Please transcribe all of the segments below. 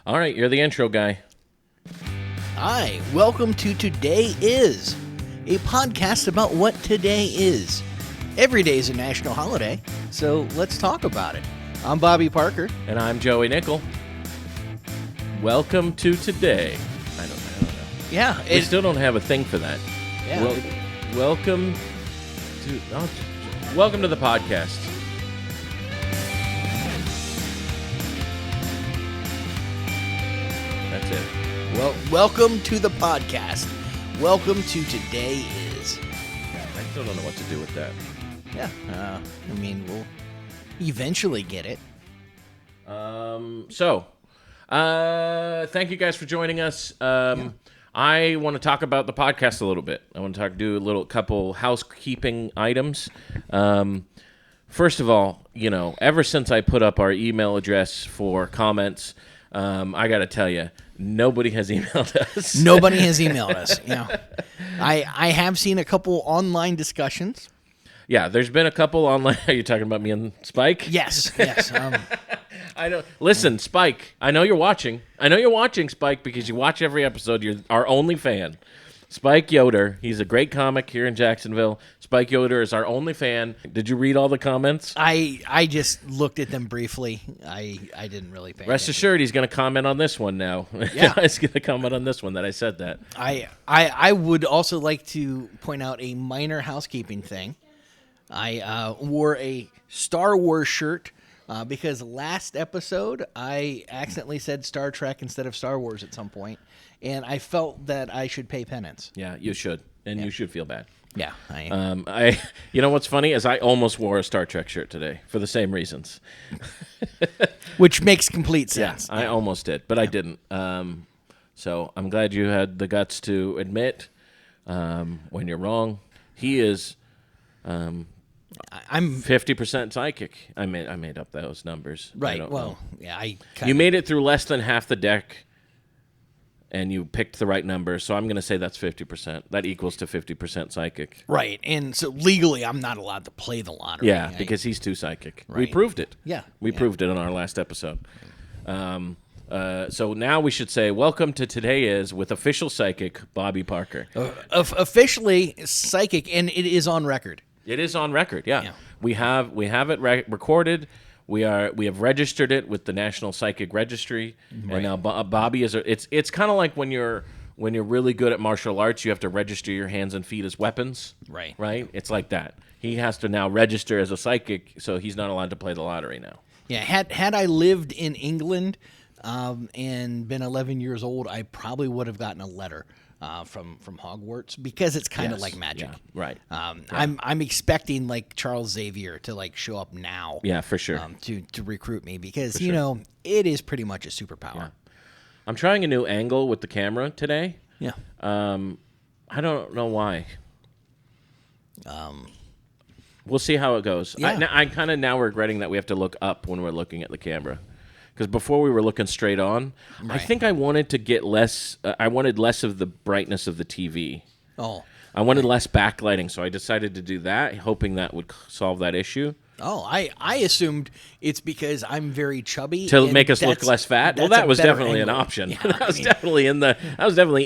All right, you're the intro guy. Hi, welcome to Today Is, a podcast about what today is. Every day is a national holiday, so let's talk about it. I'm Bobby Parker. And I'm Joey Nickel. Welcome to today. I don't know. Yeah. We still don't have a thing for that. Yeah. Welcome to the podcast. That's it. Well, welcome to the podcast. Welcome to Today Is. I still don't know what to do with that. Yeah. We'll eventually get it. Thank you guys for joining us. I want to talk about the podcast a little bit. I want to do a couple housekeeping items. First of all, ever since I put up our email address for comments, I got to tell you, nobody has emailed us. Nobody has emailed us. I have seen a couple online discussions. Yeah, there's been a couple online. Are you talking about me and Spike? Yes. I know. Listen, Spike, I know you're watching. Spike, because you watch every episode. You're our only fan. Spike Yoder, he's a great comic here in Jacksonville. Spike Yoder is our only fan. Did you read all the comments? I just looked at them briefly. I didn't really pay Rest attention. assured, he's going to comment on this one now. Yeah. He's going to comment on this one that I said that. I would also like to point out a minor housekeeping thing. I wore a Star Wars shirt because last episode I accidentally said Star Trek instead of Star Wars at some point, and I felt that I should pay penance. Yeah, you should, and you should feel bad. Yeah, You know what's funny is I almost wore a Star Trek shirt today for the same reasons. which makes complete sense. I almost did, but I didn't. So I'm glad you had the guts to admit when you're wrong. He is. I'm 50% psychic. I made up those numbers. right. Know. You made it through less than half the deck, and you picked the right number. So I'm going to say that's 50%. That equals to 50% psychic. right, and so legally I'm not allowed to play the lottery. Yeah, because he's too psychic. We Right. proved it. Yeah, we proved it on our last episode. So now we should say welcome to Today Is with official psychic Bobby Parker. officially psychic, and it is on record. It is on record, yeah. We have it recorded. We have registered it with the National Psychic Registry, and now Bobby is. It's kind of like when you're really good at martial arts, you have to register your hands and feet as weapons. Right. Right. It's like that. He has to now register as a psychic, so he's not allowed to play the lottery now. Yeah. Had I lived in England and been 11 years old, I probably would have gotten a letter from Hogwarts because it's kind of like magic. Yeah, right. I'm expecting like Charles Xavier to like show up now. Yeah, for sure. To recruit me because it is pretty much a superpower. Yeah. I'm trying a new angle with the camera today. Yeah. I don't know why. We'll see how it goes. Yeah. I'm kind of now regretting that we have to look up when we're looking at the camera. Because before we were looking straight on, Right. I think I wanted to get less. I wanted less of the brightness of the TV. Oh. I wanted less backlighting, so I decided to do that, hoping that would solve that issue. Oh, I assumed it's because I'm very chubby To and make us look less fat. Well, that's that a was better definitely an angle. option. Yeah, That was definitely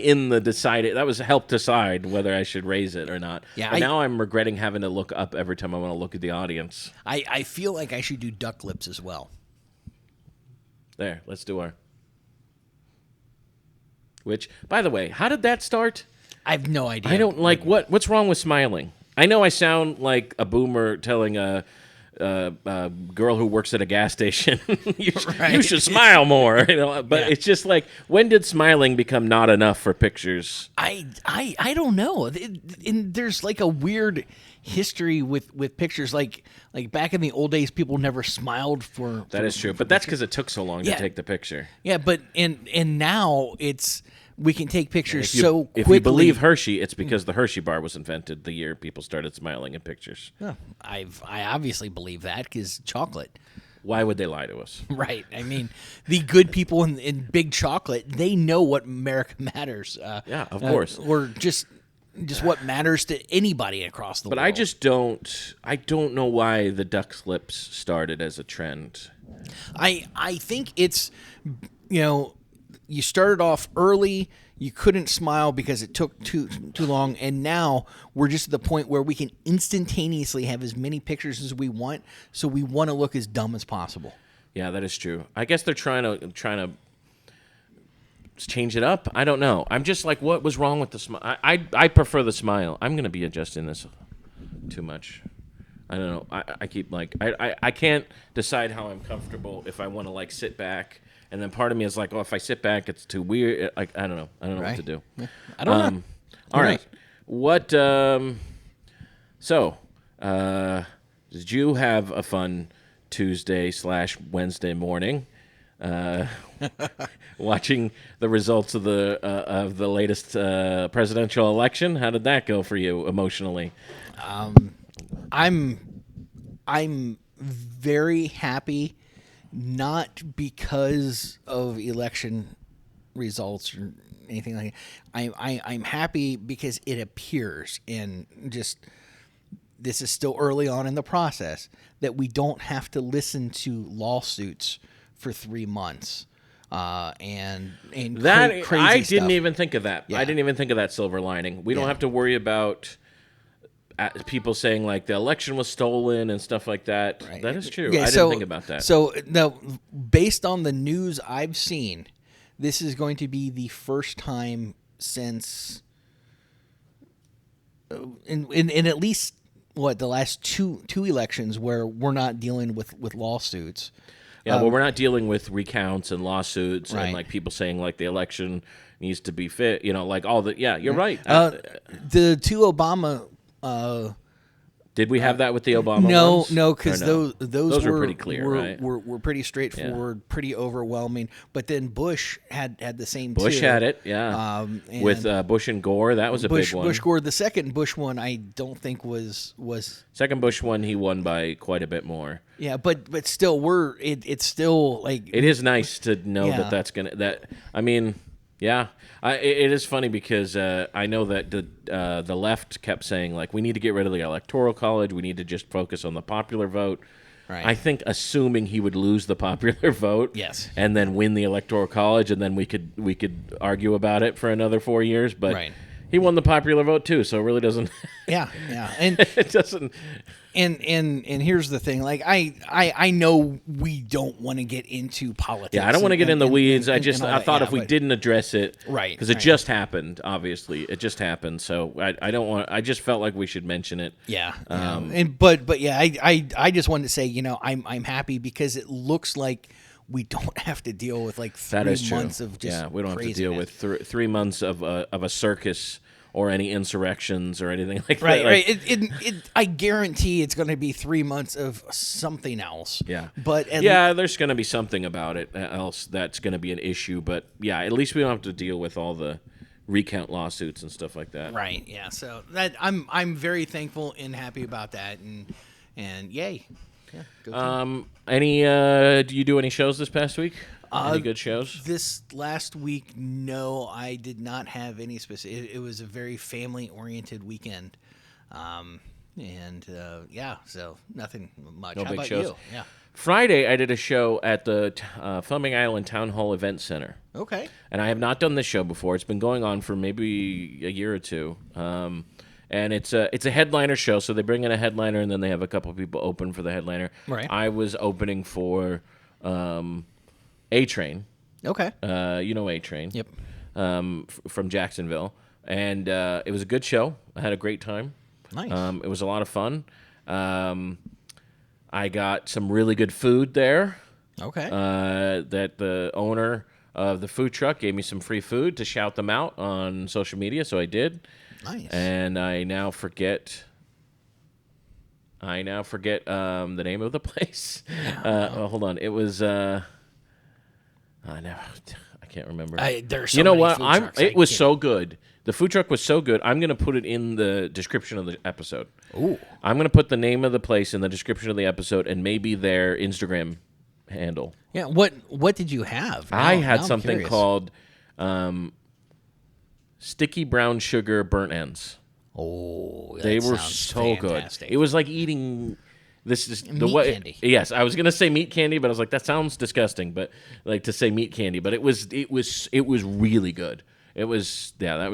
in the decided. That was help decide whether I should raise it or not. Yeah, But now I'm regretting having to look up every time I want to look at the audience. I feel like I should do duck lips as well. There, let's do our. Which, by the way, how did that start? I have no idea. I don't like what's wrong with smiling. I know I sound like a boomer telling a girl who works at a gas station, you should smile more. But it's just like, when did smiling become not enough for pictures? I don't know. There's like a weird history with pictures. Like back in the old days, people never smiled for. That is true, but that's because it took so long to take the picture. Yeah, but and now we can take pictures so quickly. If you believe Hershey, it's because the Hershey bar was invented the year people started smiling in pictures. Oh, I obviously believe that because chocolate. Why would they lie to us? Right. I mean, the good people in Big Chocolate, they know what America matters. Yeah, of course. Or just what matters to anybody across the world. But I don't know why the duck lips started as a trend. I think it's, you started off early. You couldn't smile because it took too long, and now we're just at the point where we can instantaneously have as many pictures as we want. So we want to look as dumb as possible. Yeah, that is true. I guess they're trying to change it up. I don't know. I'm just like, what was wrong with the smile? I prefer the smile. I'm going to be adjusting this too much. I don't know. I keep like I can't decide how I'm comfortable if I want to like sit back, and then part of me is like, oh, if I sit back, it's too weird. Like I don't know what to do. Yeah. I don't know. All right. What? So, did you have a fun Tuesday/Wednesday morning? Watching the results of the latest presidential election? How did that go for you emotionally? I'm very happy, not because of election results or anything like that. I'm happy because it appears, and just this is still early on in the process, that we don't have to listen to lawsuits for 3 months. And that crazy I stuff. didn't even think of that. Yeah. I didn't even think of that silver lining. We don't have to worry about people saying like the election was stolen and stuff like that. Right. That is true. Yeah, I didn't think about that. So now, based on the news I've seen, this is going to be the first time since in at least the last two elections where we're not dealing with lawsuits. Yeah, well, we're not dealing with recounts and lawsuits Right. and like people saying like the election needs to be fit. You know, like all the you're right. The two Obama. Did we have that with the Obama ones? No, because Or those were pretty clear, right? Were pretty straightforward, pretty overwhelming. But then Bush had the same. Bush too. had it, yeah. With Bush and Gore, that was a big one. Bush Gore. The second Bush one, I don't think was. Second Bush one, he won by quite a bit more. Yeah, but still, it's still like It is nice to know Yeah. that's gonna. I mean, yeah. It is funny because I know that the left kept saying like we need to get rid of the electoral college. We need to just focus on the popular vote. Right. I think assuming he would lose the popular vote, Yes. and then win the electoral college, and then we could argue about it for another 4 years. But Right. he won the popular vote too, so it really doesn't. yeah, and It doesn't. And here's the thing, like I know we don't want to get into politics. Yeah, I don't want to get in the weeds. I thought yeah, if we but- didn't address it, Right, because it right. just happened. Obviously, it just happened. So I don't want. I just felt like we should mention it. Yeah, but yeah, I just wanted to say, I'm happy because it looks like we don't have to deal with like 3 That is true. months of just we don't have to craziness. deal with 3 months of a circus or any insurrections or anything like Right, that. right. I guarantee it's going to be 3 months of something else. Yeah, but there's going to be something about it else that's going to be an issue. But yeah, at least we don't have to deal with all the recount lawsuits and stuff like that. right, yeah. So that I'm very thankful and happy about that, and yay. Yeah, go team. Do you do any shows this past week? Any good shows? This last week, no, I did not have any specific. It was a very family-oriented weekend, yeah, so nothing much. No How big about shows? you? Yeah. Filming I did a show at the Fleming Island Town Hall Event Center. Okay. And I have not done this show before. It's been going on for maybe a year or two. And it's a headliner show, so they bring in a headliner, and then they have a couple people open for the headliner. Right. I was opening for A-Train. Okay. A-Train. Yep. From Jacksonville. And it was a good show. I had a great time. Nice. It was a lot of fun. I got some really good food there. Okay. That the owner of the food truck gave me some free food to shout them out on social media, so I did. Nice. And I now forget the name of the place. Hold on. It was I can't remember. There's so you know many what? food trucks, It was so good. The food truck was so good. I'm going to put it in the description of the episode. Ooh. I'm going to put the name of the place in the description of the episode and maybe their Instagram handle. Yeah. What did you have? I Now had I'm something curious. called sticky brown sugar burnt ends. Oh, that They were sounds so fantastic. good. It was like eating This is the Meat way. candy. Yes, I was gonna say meat candy, but I was like, that sounds disgusting. But like to say meat candy, but it was really good. That was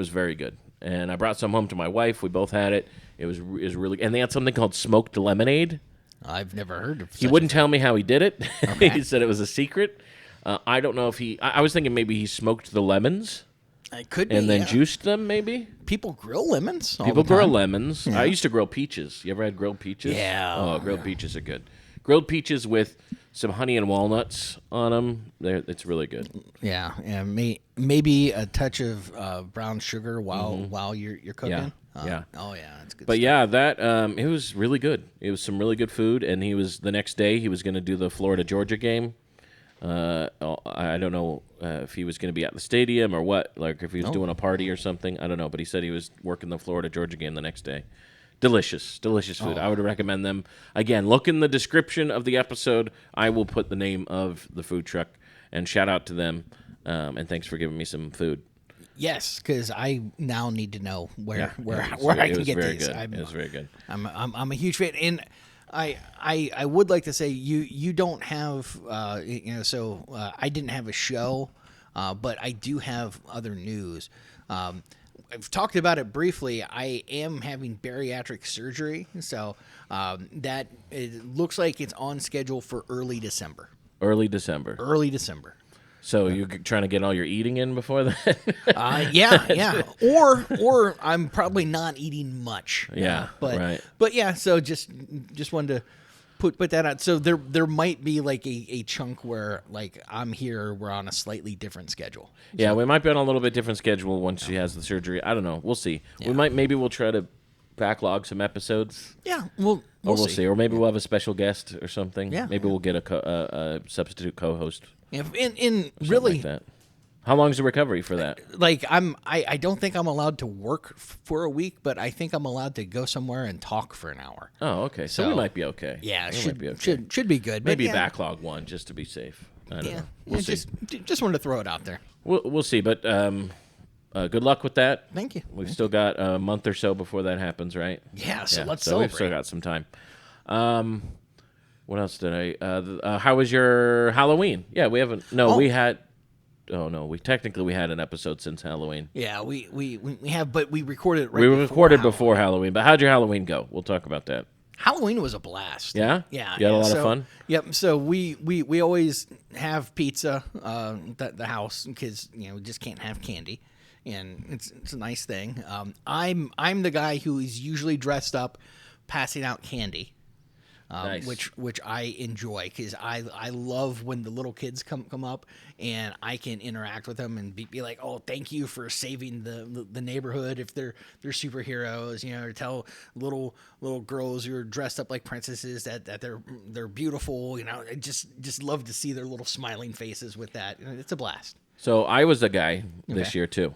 very good. And I brought some home to my wife. We both had it. It was really, and they had something called smoked lemonade. I've never heard of. He wouldn't tell me how he did it. Okay. He said it was a secret. I don't know if I was thinking maybe he smoked the lemons. It could be, and then juiced them, maybe. People grill lemons. People grill lemons. Yeah. I used to grill peaches. You ever had grilled peaches? Yeah. Oh, grilled peaches are good. Grilled peaches with some honey and walnuts on them. It's really good. Yeah. Maybe a touch of brown sugar while you're cooking. Yeah. Oh yeah, that's good. But stuff. yeah, that it was really good. It was some really good food, and the next day he was going to do the Florida Georgia game. I don't know if he was going to be at the stadium or what, like if he was doing a party or something. I don't know, but he said he was working the Florida Georgia game the next day. Delicious food. I would recommend them. Again, look in the description of the episode. I will put the name of the food truck, and shout out to them. And thanks for giving me some food. Yes, because I now need to know where I can get these. It was very good. I'm a huge fan, and I would like to say you don't have so I didn't have a show, but I do have other news. I've talked about it briefly. I am having bariatric surgery, so that it looks like it's on schedule for early December. Early December. So you're trying to get all your eating in before that? Yeah. Or I'm probably not eating much. Yeah, right. But yeah, so just wanted to put that out. So there might be like a chunk where like I'm here, we're on a slightly different schedule. Yeah, we might be on a little bit different schedule once she has the surgery. I don't know. We'll see. Yeah. Maybe we'll try to backlog some episodes. Yeah, we'll see. Or maybe we'll have a special guest or something. Yeah. Maybe we'll get a substitute co-host. Yeah, and really, like that. How long is the recovery for that? Like I don't think I'm allowed to work for a week, but I think I'm allowed to go somewhere and talk for an hour. Oh, okay. So we might be okay. Yeah, should be okay. Should be good. Maybe but backlog one just to be safe. I don't know. We'll see. Just wanted to throw it out there. We'll see, but good luck with that. Thank you. We've still got a month or so before that happens, right? Yeah. So let's celebrate. We've still got some time. What else did I? How was your Halloween? Yeah, we haven't. No, we had. Oh no, we had an episode since Halloween. Yeah, we have, but we recorded it right. We recorded before Halloween, but how'd your Halloween go? We'll talk about that. Halloween was a blast. Yeah, yeah. You had a lot of fun. Yep. So we always have pizza at the house because we just can't have candy, and it's a nice thing. I'm the guy who is usually dressed up, passing out candy. Nice. Which I enjoy because I love when the little kids come up and I can interact with them and be like, oh, thank you for saving the neighborhood if they're superheroes, or tell little girls who are dressed up like princesses that they're beautiful. I just love to see their little smiling faces with that. It's a blast. So I was the guy this year too.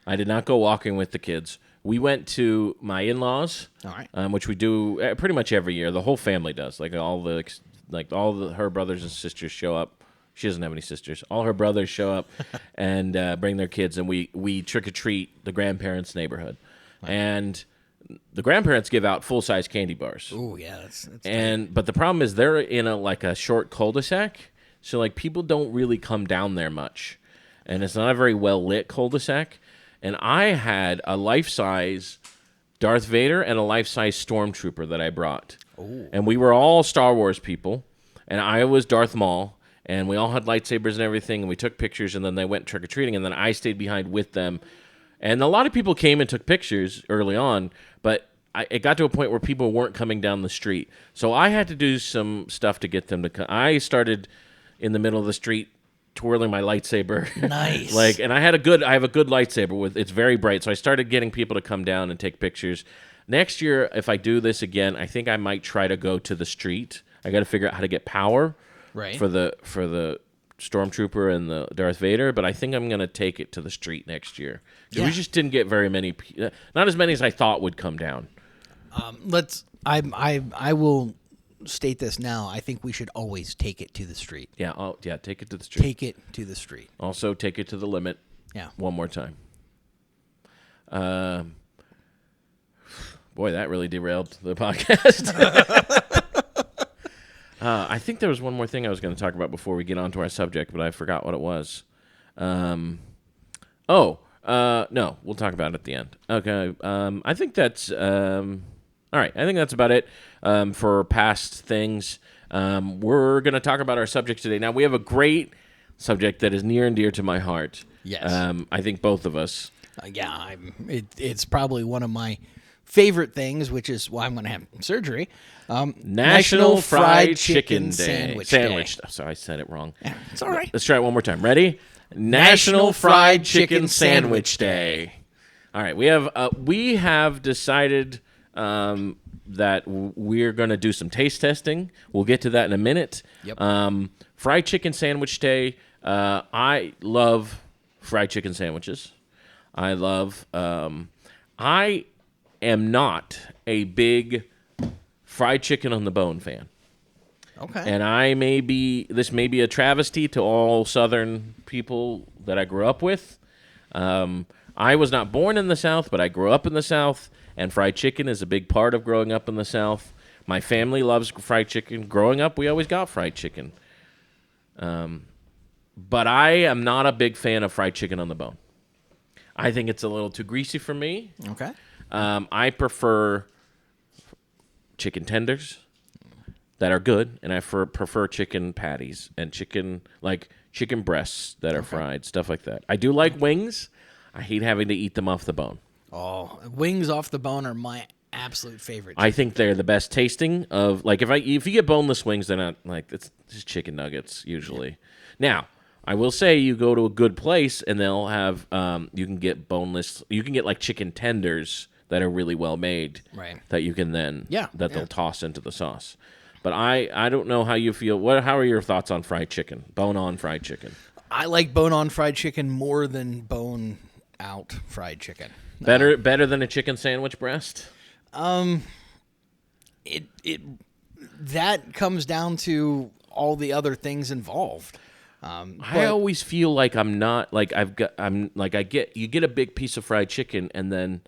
I did not go walking with the kids. We went to my in-laws, all right, which we do pretty much every year. The whole family does. Her brothers and sisters show up. She doesn't have any sisters. All her brothers show up and bring their kids, and we trick or treat the grandparents' neighborhood. Wow. And the grandparents give out full-size candy bars. Oh yeah, that's but the problem is they're in a short cul-de-sac, so people don't really come down there much, and it's not a very well lit cul-de-sac. And I had a life-size Darth Vader and a life-size Stormtrooper that I brought. Ooh. And we were all Star Wars people, and I was Darth Maul, and we all had lightsabers and everything, and we took pictures, and then they went trick-or-treating, and then I stayed behind with them. And a lot of people came and took pictures early on, but it got to a point where people weren't coming down the street. So I had to do some stuff to get them to come. I started in the middle of the street twirling my lightsaber. Nice. And I have a good lightsaber it's very bright. So I started getting people to come down and take pictures. Next year, if I do this again, I think I might try to go to the street. I got to figure out how to get power for the Stormtrooper and the Darth Vader, but I think I'm going to take it to the street next year. Yeah. We just didn't get very many, not as many as I thought would come down. I will state this now. I think we should always take it to the street. Yeah, take it to the street. Take it to the street. Also, take it to the limit. Yeah. One more time. Boy, that really derailed the podcast. I think there was one more thing I was going to talk about before we get onto our subject, but I forgot what it was. No, we'll talk about it at the end. Okay. I think that's all right. I think that's about it for past things. We're going to talk about our subject today. Now, we have a great subject that is near and dear to my heart. Yes. I think both of us. It's probably one of my favorite things, which is why I'm going to have surgery. National Fried Chicken Day. Sandwich Day. Sorry, I said it wrong. It's all right. Let's try it one more time. Ready? National Fried Chicken Sandwich Day. All right, we have decided that we're going to do some taste testing. We'll get to that in a minute. Yep. Fried Chicken Sandwich Day. I love fried chicken sandwiches. I am not a big fried chicken on the bone fan. Okay. And this may be a travesty to all Southern people that I grew up with. I was not born in the South, but I grew up in the South, and fried chicken is a big part of growing up in the South. My family loves fried chicken. Growing up, we always got fried chicken. But I am not a big fan of fried chicken on the bone. I think it's a little too greasy for me. Okay. I prefer chicken tenders that are good, and I prefer chicken patties and chicken breasts that are fried, stuff like that. I do like wings. I hate having to eat them off the bone. Oh, wings off the bone are my absolute favorite. I think they're the best tasting of, like, if you get boneless wings, they're not, like, it's just chicken nuggets usually. Yeah. Now, I will say you go to a good place and they'll have you can get boneless, you can get like chicken tenders that are really well made, right? That you can then they'll toss into the sauce. But I don't know how you feel. How are your thoughts on fried chicken? Bone-on fried chicken. I like bone-on fried chicken more than bone-out fried chicken. Better than a chicken sandwich breast? That comes down to all the other things involved. I always feel like I'm not like you get a big piece of fried chicken and then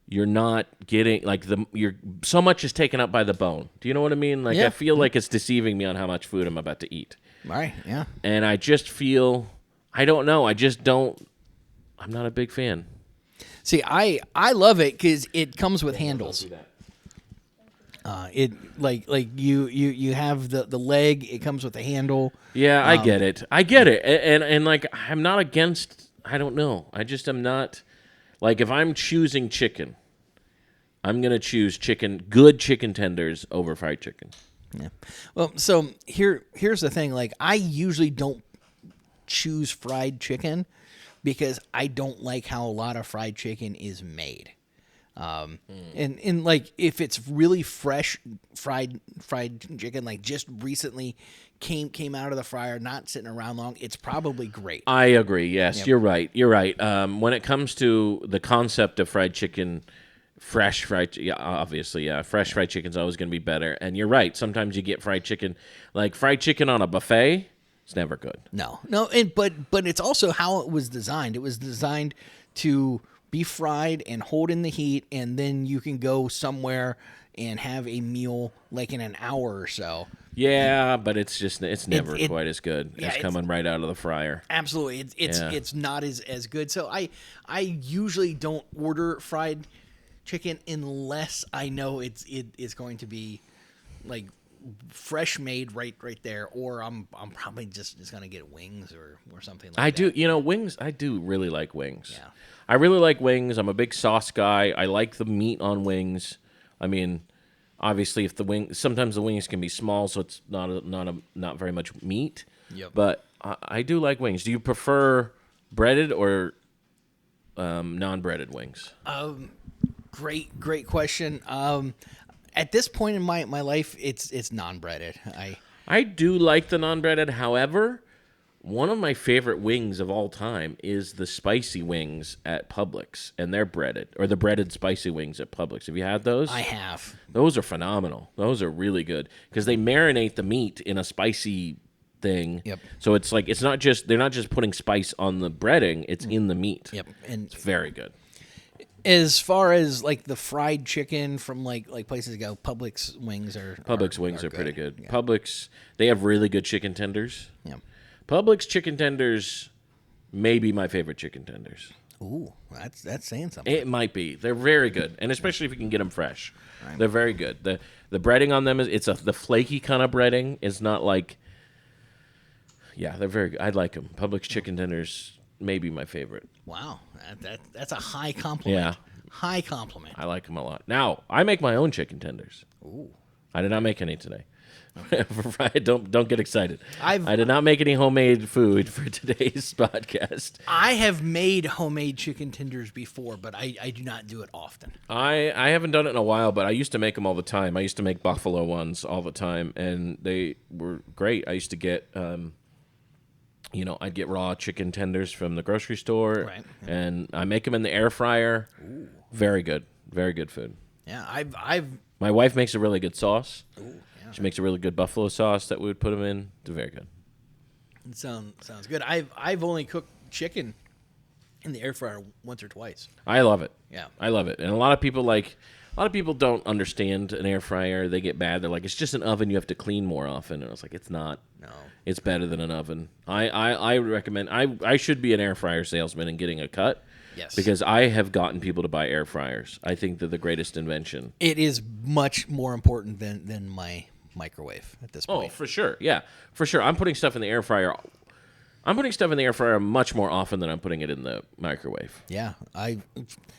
you're not getting so much is taken up by the bone. Do you know what I mean? Like, I feel like it's deceiving me on how much food I'm about to eat. Right. Yeah. And I just feel, I don't know. I'm not a big fan. See, I love it because it comes with handles. It you have the leg. It comes with a handle. Yeah, I get it. And like, I'm not against. I don't know. I just am not. Like, if I'm choosing chicken, I'm gonna choose good chicken tenders over fried chicken. Yeah. Well, so here's the thing. Like, I usually don't choose fried chicken because I don't like how a lot of fried chicken is made. And like, if it's really fresh fried chicken, like just recently came out of the fryer, not sitting around long, it's probably great. I agree. Yes, You're right. When it comes to the concept of fried chicken, fresh fried chicken's always going to be better. And you're right. Sometimes you get fried chicken on a buffet. It's never good. No. But it's also how it was designed. It was designed to be fried and hold in the heat, and then you can go somewhere and have a meal like in an hour or so. Yeah, but it's never quite as good as coming right out of the fryer. Absolutely. It's not as good. So I usually don't order fried chicken unless I know it's going to be like fresh made right there, or I'm probably just gonna get wings or something like that. I do, wings. I do really like wings. Yeah, I really like wings. I'm a big sauce guy. I like the meat on wings. I mean, obviously, sometimes the wings can be small, so it's not very much meat. Yep. But I do like wings. Do you prefer breaded or non-breaded wings? Great question. At this point in my life, it's non-breaded. I do like the non-breaded. However, one of my favorite wings of all time is the spicy wings at Publix, and they're breaded, or the breaded spicy wings at Publix. Have you had those? I have. Those are phenomenal. Those are really good because they marinate the meat in a spicy thing. Yep. So it's like they're not just putting spice on the breading; it's in the meat. Yep. And it's very good. As far as like the fried chicken from like places go, Publix wings are pretty good. Yeah. Publix, they have really good chicken tenders. Yeah. Publix chicken tenders may be my favorite chicken tenders. Ooh, that's saying something. It might be. They're very good, and especially if you can get them fresh. Right. They're very good. The breading on them is the flaky kind of breading. It's not like. Yeah, they're very good. I like them. Publix chicken tenders may be my favorite. Wow, that's a high compliment. Yeah. High compliment. I like them a lot. Now, I make my own chicken tenders. Ooh. I did not make any today. Don't get excited. I I've- did not make any homemade food for today's podcast. I have made homemade chicken tenders before, but I do not do it often. I haven't done it in a while, but I used to make them all the time. I used to make buffalo ones all the time, and they were great. I used to get, I'd get raw chicken tenders from the grocery store, Right. and I make them in the air fryer. Ooh. Very good food. Yeah, I've My wife makes a really good sauce. Ooh, yeah. She makes a really good buffalo sauce that we would put them in. It's very good. It sounds good. I've only cooked chicken in the air fryer once or twice. I love it. Yeah. I love it. And a lot of people don't understand an air fryer. They get bad. They're like, it's just an oven you have to clean more often. And I was like, it's not. No. It's better than an oven. I recommend. I should be an air fryer salesman and getting a cut. Yes. Because I have gotten people to buy air fryers. I think they're the greatest invention. It is much more important than my microwave at this point. Oh, for sure. Yeah, for sure. I'm putting stuff in the air fryer. I'm putting stuff in the air fryer much more often than I'm putting it in the microwave. Yeah,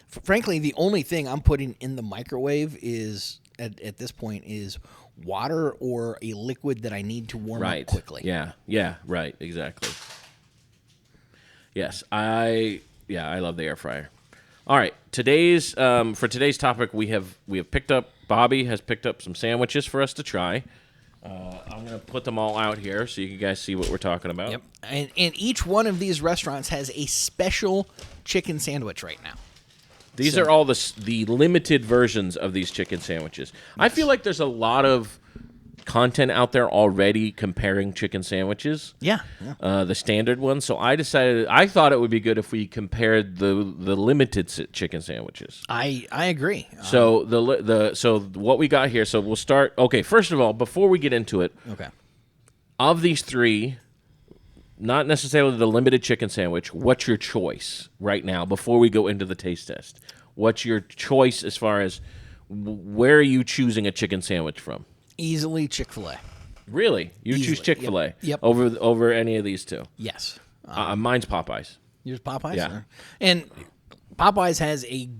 frankly, the only thing I'm putting in the microwave is at this point is water or a liquid that I need to warm up quickly. Yeah, right, exactly. Yes, I love the air fryer. All right, for today's topic, we have picked up. Bobby has picked up some sandwiches for us to try. I'm going to put them all out here so you guys see what we're talking about. Yep, and each one of these restaurants has a special chicken sandwich right now. These are all the limited versions of these chicken sandwiches. Yes. I feel like there's a lot of content out there already comparing chicken sandwiches. Yeah. The standard ones. So I thought it would be good if we compared the limited chicken sandwiches. I agree. So so what we got here. So we'll start. Okay, first of all, before we get into it, okay, of these three, not necessarily the limited chicken sandwich. What's your choice right now? Before we go into the taste test, what's your choice as far as where are you choosing a chicken sandwich from? Easily Chick-fil-A. Really? You choose Chick-fil-A Yep. over any of these two? Yes. Mine's Popeyes. Yours Popeyes? Yeah. And Popeyes has a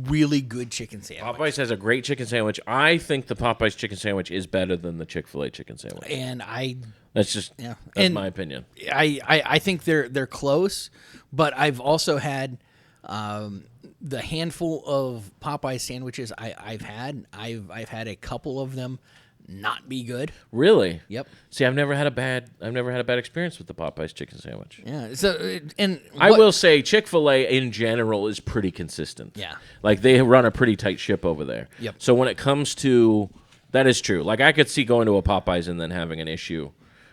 really good chicken sandwich. Popeyes has a great chicken sandwich. I think the Popeyes chicken sandwich is better than the Chick-fil-A chicken sandwich. And That's my opinion. I think they're close, but I've also had the handful of Popeyes sandwiches I've had a couple of them not be good. Really? Yep. See, I've never had a bad experience with the Popeyes chicken sandwich. Yeah. So I will say Chick-fil-A in general is pretty consistent. Yeah. Like they run a pretty tight ship over there. Yep. So when it comes to that is true. Like I could see going to a Popeyes and then having an issue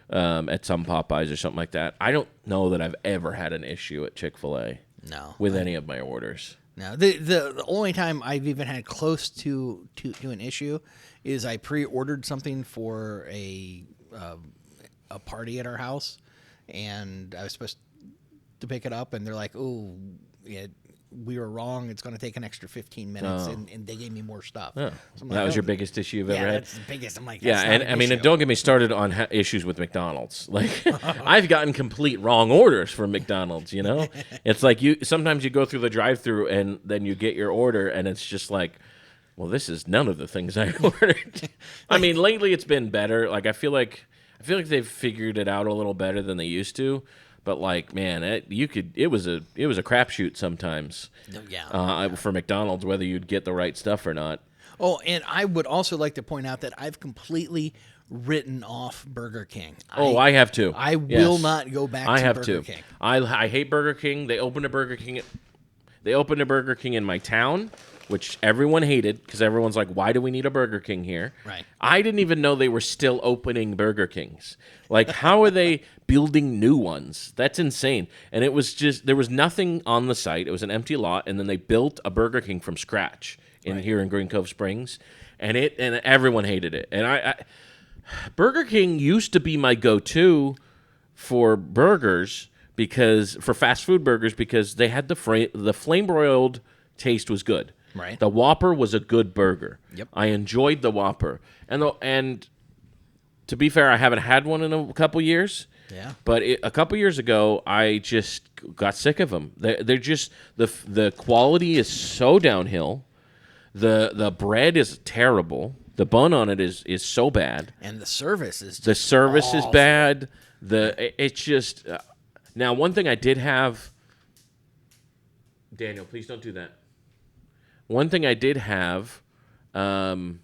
at some Popeyes or something like that. I don't know that I've ever had an issue at Chick-fil-A. No. With any of my orders. No. The only time I've even had close to an issue is I pre-ordered something for a party at our house, and I was supposed to pick it up, and they're like, "Oh, yeah, we were wrong. It's going to take an extra 15 minutes," and they gave me more stuff. Oh. So That was your biggest issue you've ever had? Yeah, that's the biggest. I'm like, yeah, that's and and don't get me started on issues with McDonald's. Like, I've gotten complete wrong orders from McDonald's. It's like sometimes you go through the drive-thru and then you get your order, and it's just like, well, this is none of the things I ordered. I mean, lately it's been better. Like, I feel like they've figured it out a little better than they used to. But like, man, it was a crapshoot sometimes. Yeah. For McDonald's, whether you'd get the right stuff or not. Oh, and I would also like to point out that I've completely written off Burger King. I have too. I will not go back to Burger King. I hate Burger King. They opened a Burger King. They opened a Burger King in my town, which everyone hated because everyone's like, why do we need a Burger King here? Right. I didn't even know they were still opening Burger Kings. Like, how are they building new ones? That's insane. And it was just, there was nothing on the site. It was an empty lot, and then they built a Burger King from scratch here in Green Cove Springs, and everyone hated it. And Burger King used to be my go-to for burgers, for fast food burgers, because they had the flame broiled taste was good. Right. The Whopper was a good burger. Yep. I enjoyed the Whopper. And to be fair, I haven't had one in a couple years. Yeah. But a couple years ago, I just got sick of them. They're just the quality is so downhill. The bread is terrible. The bun on it is so bad. And the service is just is bad. It's just now, one thing I did have. Daniel, please don't do that. One thing I did have, the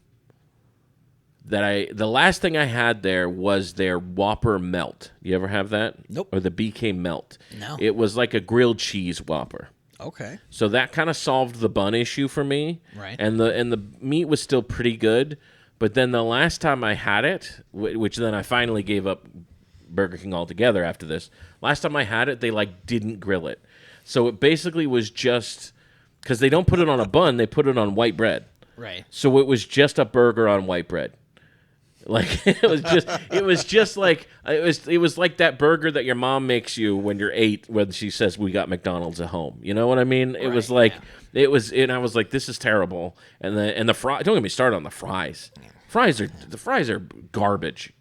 last thing I had there was their Whopper Melt. You ever have that? Nope. Or the BK Melt? No. It was like a grilled cheese Whopper. Okay. So that kind of solved the bun issue for me. Right. And the meat was still pretty good, but then the last time I had it, which then I finally gave up Burger King altogether after this. Last time I had it, they didn't grill it. So it basically was just, because they don't put it on a bun, they put it on white bread. Right. So it was just a burger on white bread. Like it was like that burger that your mom makes you when you're 8 when she says we got McDonald's at home. You know what I mean? It was like and I was like, this is terrible. And the fries, don't get me started on the fries. The fries are garbage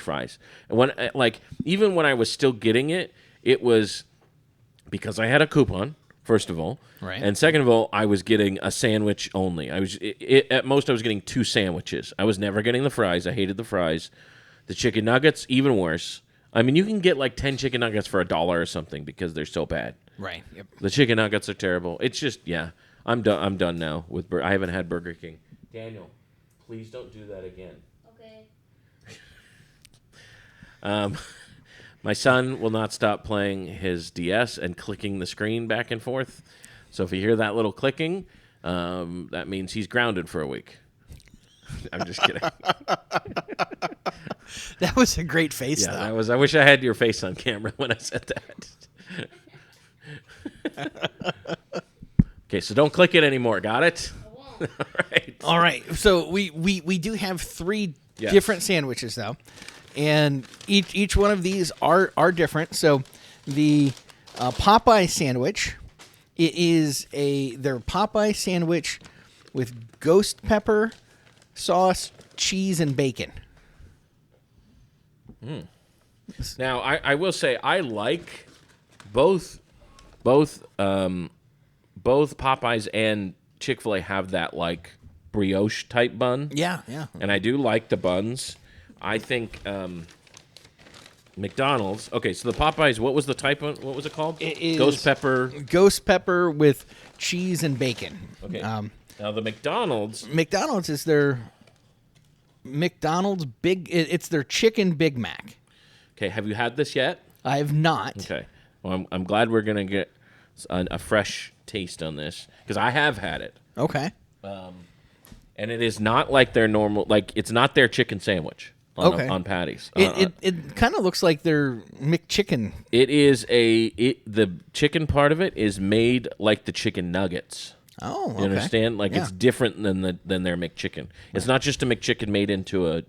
fries. And when even when I was still getting it, it was because I had a coupon, first of all. Right. And second of all, I was getting a sandwich only. At most I was getting 2 sandwiches. I was never getting the fries. I hated the fries. The chicken nuggets, even worse. I mean, you can get 10 chicken nuggets for $1 or something because they're so bad. Right. Yep. The chicken nuggets are terrible. It's just, I'm done now with I haven't had Burger King. Daniel, please don't do that again. Okay. My son will not stop playing his DS and clicking the screen back and forth. So if you hear that little clicking, that means he's grounded for a week. I'm just kidding. That was a great face, though. I wish I had your face on camera when I said that. Okay, so don't click it anymore. Got it? I won't. All right. All right. So we do have 3 different sandwiches, though. And each one of these are different. So the Popeye sandwich, it is their Popeye sandwich with ghost pepper, sauce, cheese, and bacon. Now, I will say I like both Popeyes and Chick-fil-A have that brioche type bun. Yeah. And I do like the buns. I think McDonald's. Okay, so the Popeyes. What was the type of? What was it called? It is ghost pepper. Ghost pepper with cheese and bacon. Okay. Now the McDonald's. McDonald's is their McDonald's it's their chicken Big Mac. Okay, have you had this yet? I have not. Okay. Well, I'm glad we're gonna get a fresh taste on this because I have had it. Okay. And it is not like their normal. It's not their chicken sandwich. On patties. It kind of looks like their McChicken. It is the chicken part of it is made like the chicken nuggets. Oh, okay. You understand? It's different than their McChicken. It's not just a McChicken made into a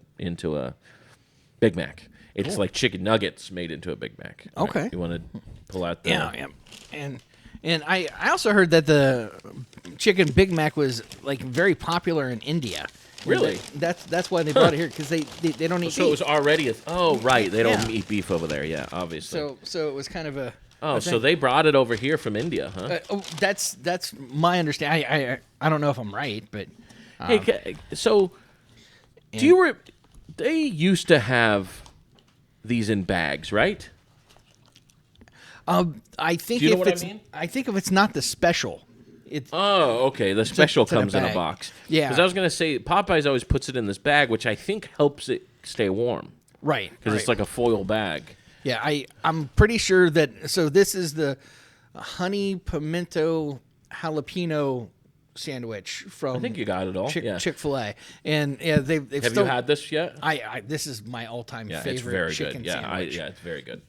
Big Mac. It's like chicken nuggets made into a Big Mac. Okay. Right? You want to pull out the And I also heard that the chicken Big Mac was very popular in India. Really? That's why they brought it here because they don't eat so beef. it was already right. They don't eat beef over there. Yeah, obviously. So it was kind of a so they brought it over here from India, huh? That's my understanding. I don't know if I'm right, but hey, so they used to have these in bags, right? I think Do you know if what it's I mean? I think if it's not the special, it's okay. The special it's in a comes in a bag. box. Yeah. Because I was gonna say Popeyes always puts it in this bag, which I think helps it stay warm right because it's like a foil bag. Yeah, I'm pretty sure that. So this is the honey pimento jalapeno sandwich from I think you got it all. Yeah. Chick-fil-A, and they've Have still, you had this yet? I this is my all-time Yeah, favorite it's very chicken good. Yeah, sandwich. it's very good.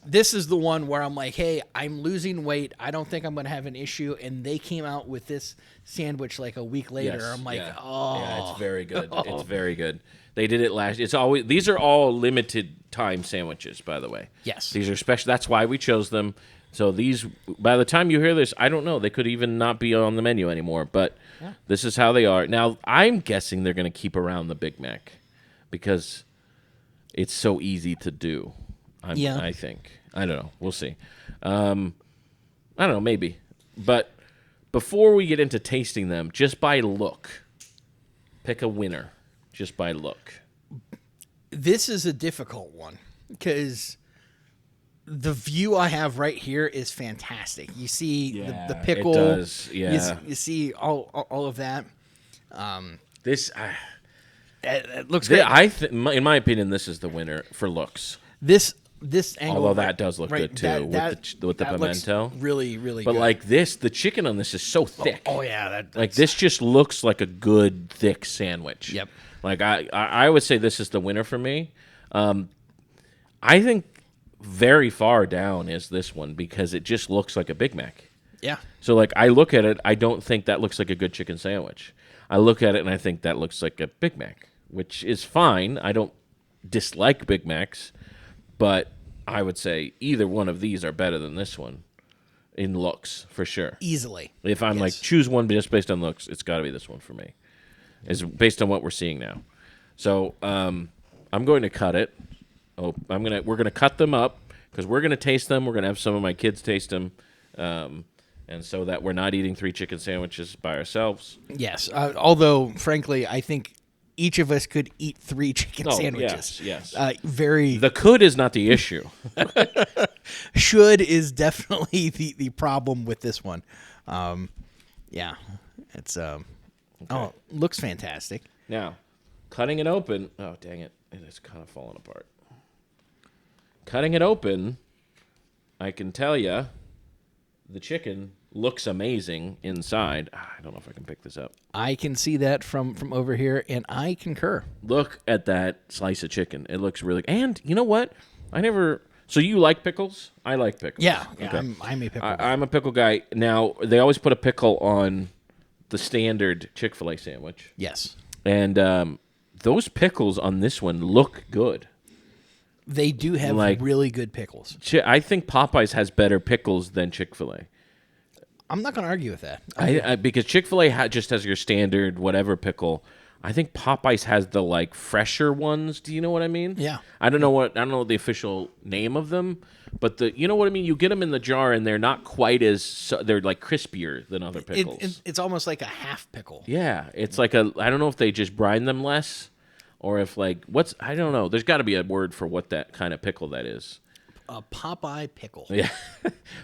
This is the one where I'm like, hey, I'm losing weight. I don't think I'm going to have an issue. And they came out with this sandwich like a week later. Yes, I'm like, yeah. oh. Yeah, it's very good. It's very good. They did it last. These are all limited time sandwiches, by the way. Yes. These are special. That's why we chose them. So these, by the time you hear this, I don't know. They could even not be on the menu anymore. But this is how they are. Now, I'm guessing they're going to keep around the Big Mac because it's so easy to do. I think. I don't know. We'll see. I don't know. Maybe. But before we get into tasting them, just by look, pick a winner. Just by look. This is a difficult one because the view I have right here is fantastic. You see the pickle. It does. Yeah. You see all of that. It looks great. great. In my opinion, this is the winner for looks. This angle, although that does look good too, with the pimento, really, really. But good. like this, the chicken on this is so thick. Oh yeah, like this just looks like a good thick sandwich. Yep. Like I would say this is the winner for me. I think very far down is this one because it just looks like a Big Mac. Yeah. So like I look at it, I don't think that looks like a good chicken sandwich. I look at it and I think that looks like a Big Mac, which is fine. I don't dislike Big Macs. But I would say either one of these are better than this one in looks, for sure. Easily. If I'm like, choose one just based on looks, it's got to be this one for me. It's based on what we're seeing now. So I'm going to cut it. We're going to cut them up because we're going to taste them. We're going to have some of my kids taste them. And so that we're not eating 3 chicken sandwiches by ourselves. Yes. Although, frankly, I think each of us could eat 3 chicken sandwiches. Yes. The could is not the issue. Should is definitely the problem with this one. Yeah. It's looks fantastic. Now, cutting it open. Oh, dang it. It is kind of falling apart. Cutting it open, I can tell you the chicken looks amazing inside. I don't know if I can pick this up. I can see that from over here, and I concur. Look at that slice of chicken. It looks really... And you know what? So you like pickles? I like pickles. Yeah, okay. I'm a pickle guy. I'm a pickle guy. Now, they always put a pickle on the standard Chick-fil-A sandwich. Yes. And those pickles on this one look good. They do have really good pickles. I think Popeyes has better pickles than Chick-fil-A. I'm not going to argue with that. Because Chick-fil-A just has your standard whatever pickle. I think Popeyes has the fresher ones. Do you know what I mean? Yeah. I don't know the official name of them, but you know what I mean. You get them in the jar and they're not quite as they're crispier than other pickles. It's almost like a half pickle. Yeah, it's I don't know if they just brine them less, or if I don't know. There's got to be a word for what that kind of pickle that is. A Popeye pickle. Yeah,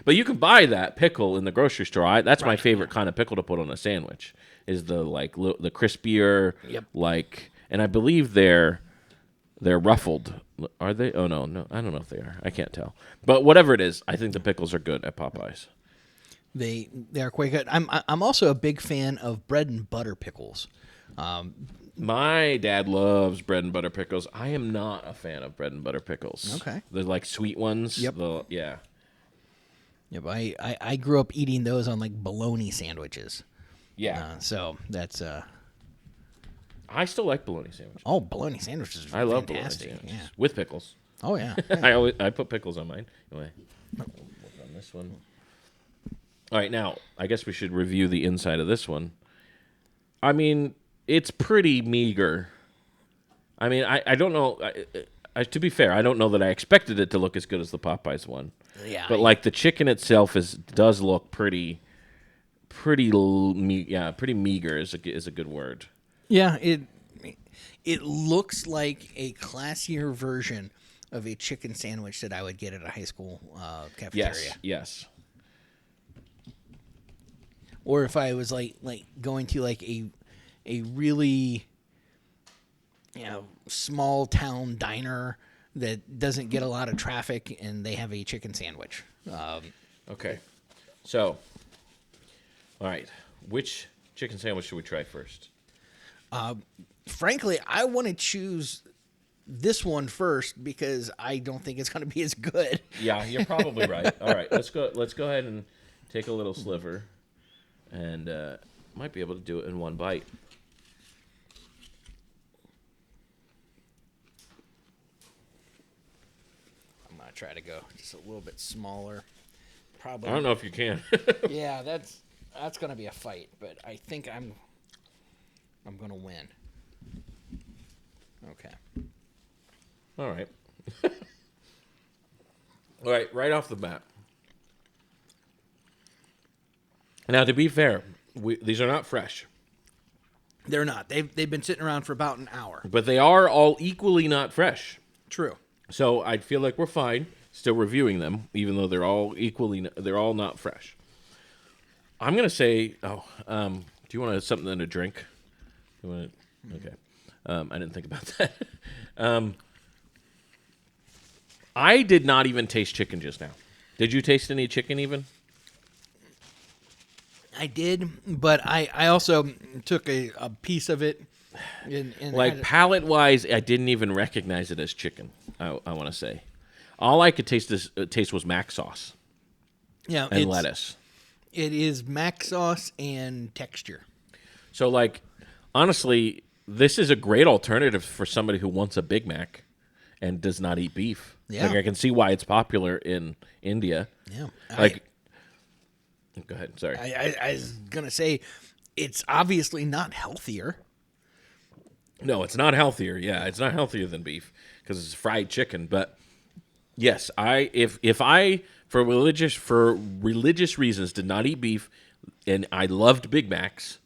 but you can buy that pickle in the grocery store. That's my favorite kind of pickle to put on a sandwich. Is the the crispier, and I believe they're ruffled. Are they? Oh no, I don't know if they are. I can't tell. But whatever it is, I think the pickles are good at Popeyes. They are quite good. I'm also a big fan of bread and butter pickles. My dad loves bread and butter pickles. I am not a fan of bread and butter pickles. Okay. They're sweet ones. Yep. Yeah. Yep. I grew up eating those on bologna sandwiches. Yeah. So that's I still like bologna sandwiches. Oh, bologna sandwiches are love fantastic. bologna sandwiches. Yeah. With pickles. Oh yeah. I put pickles on mine. Anyway, work on this one. All right, now I guess we should review the inside of this one. I mean, it's pretty meager. I mean, I don't know. To be fair, I don't know that I expected it to look as good as the Popeyes one. Yeah. But the chicken itself does look pretty meager is a good word. Yeah, it looks like a classier version of a chicken sandwich that I would get at a high school cafeteria. Yes. Or if I was going to a really small town diner that doesn't get a lot of traffic and they have a chicken sandwich. Okay. So, all right. Which chicken sandwich should we try first? Frankly, I want to choose this one first because I don't think it's going to be as good. Yeah, you're probably right. All right, let's go ahead and take a little sliver, and might be able to do it in one bite. I'm going to try to go just a little bit smaller. Probably. I don't know if you can. Yeah, that's going to be a fight, but I think I'm going to win. Okay. All right. All right, right off the bat. Now, to be fair, these are not fresh, They're not. They've been sitting around for about an hour. but they are all equally not fresh. True. So I feel like we're fine still reviewing them, even though they're all not fresh. I'm gonna say, do you want something to drink? You want it? Okay. I didn't think about that. I did not even taste chicken just now. Did you taste any chicken even? I did, but I also took a piece of it. And Like palate-wise, I didn't even recognize it as chicken. I want to say, all I could taste was mac sauce and lettuce. It is mac sauce and texture. So, like, honestly, this is a great alternative for somebody who wants a Big Mac and does not eat beef. Yeah. Like, I can see why it's popular in India. Yeah. Go ahead. Sorry. I was gonna say, it's obviously not healthier. No, it's not healthier. Yeah, it's not healthier than beef because it's fried chicken. But yes, if I for religious reasons did not eat beef and I loved Big Macs,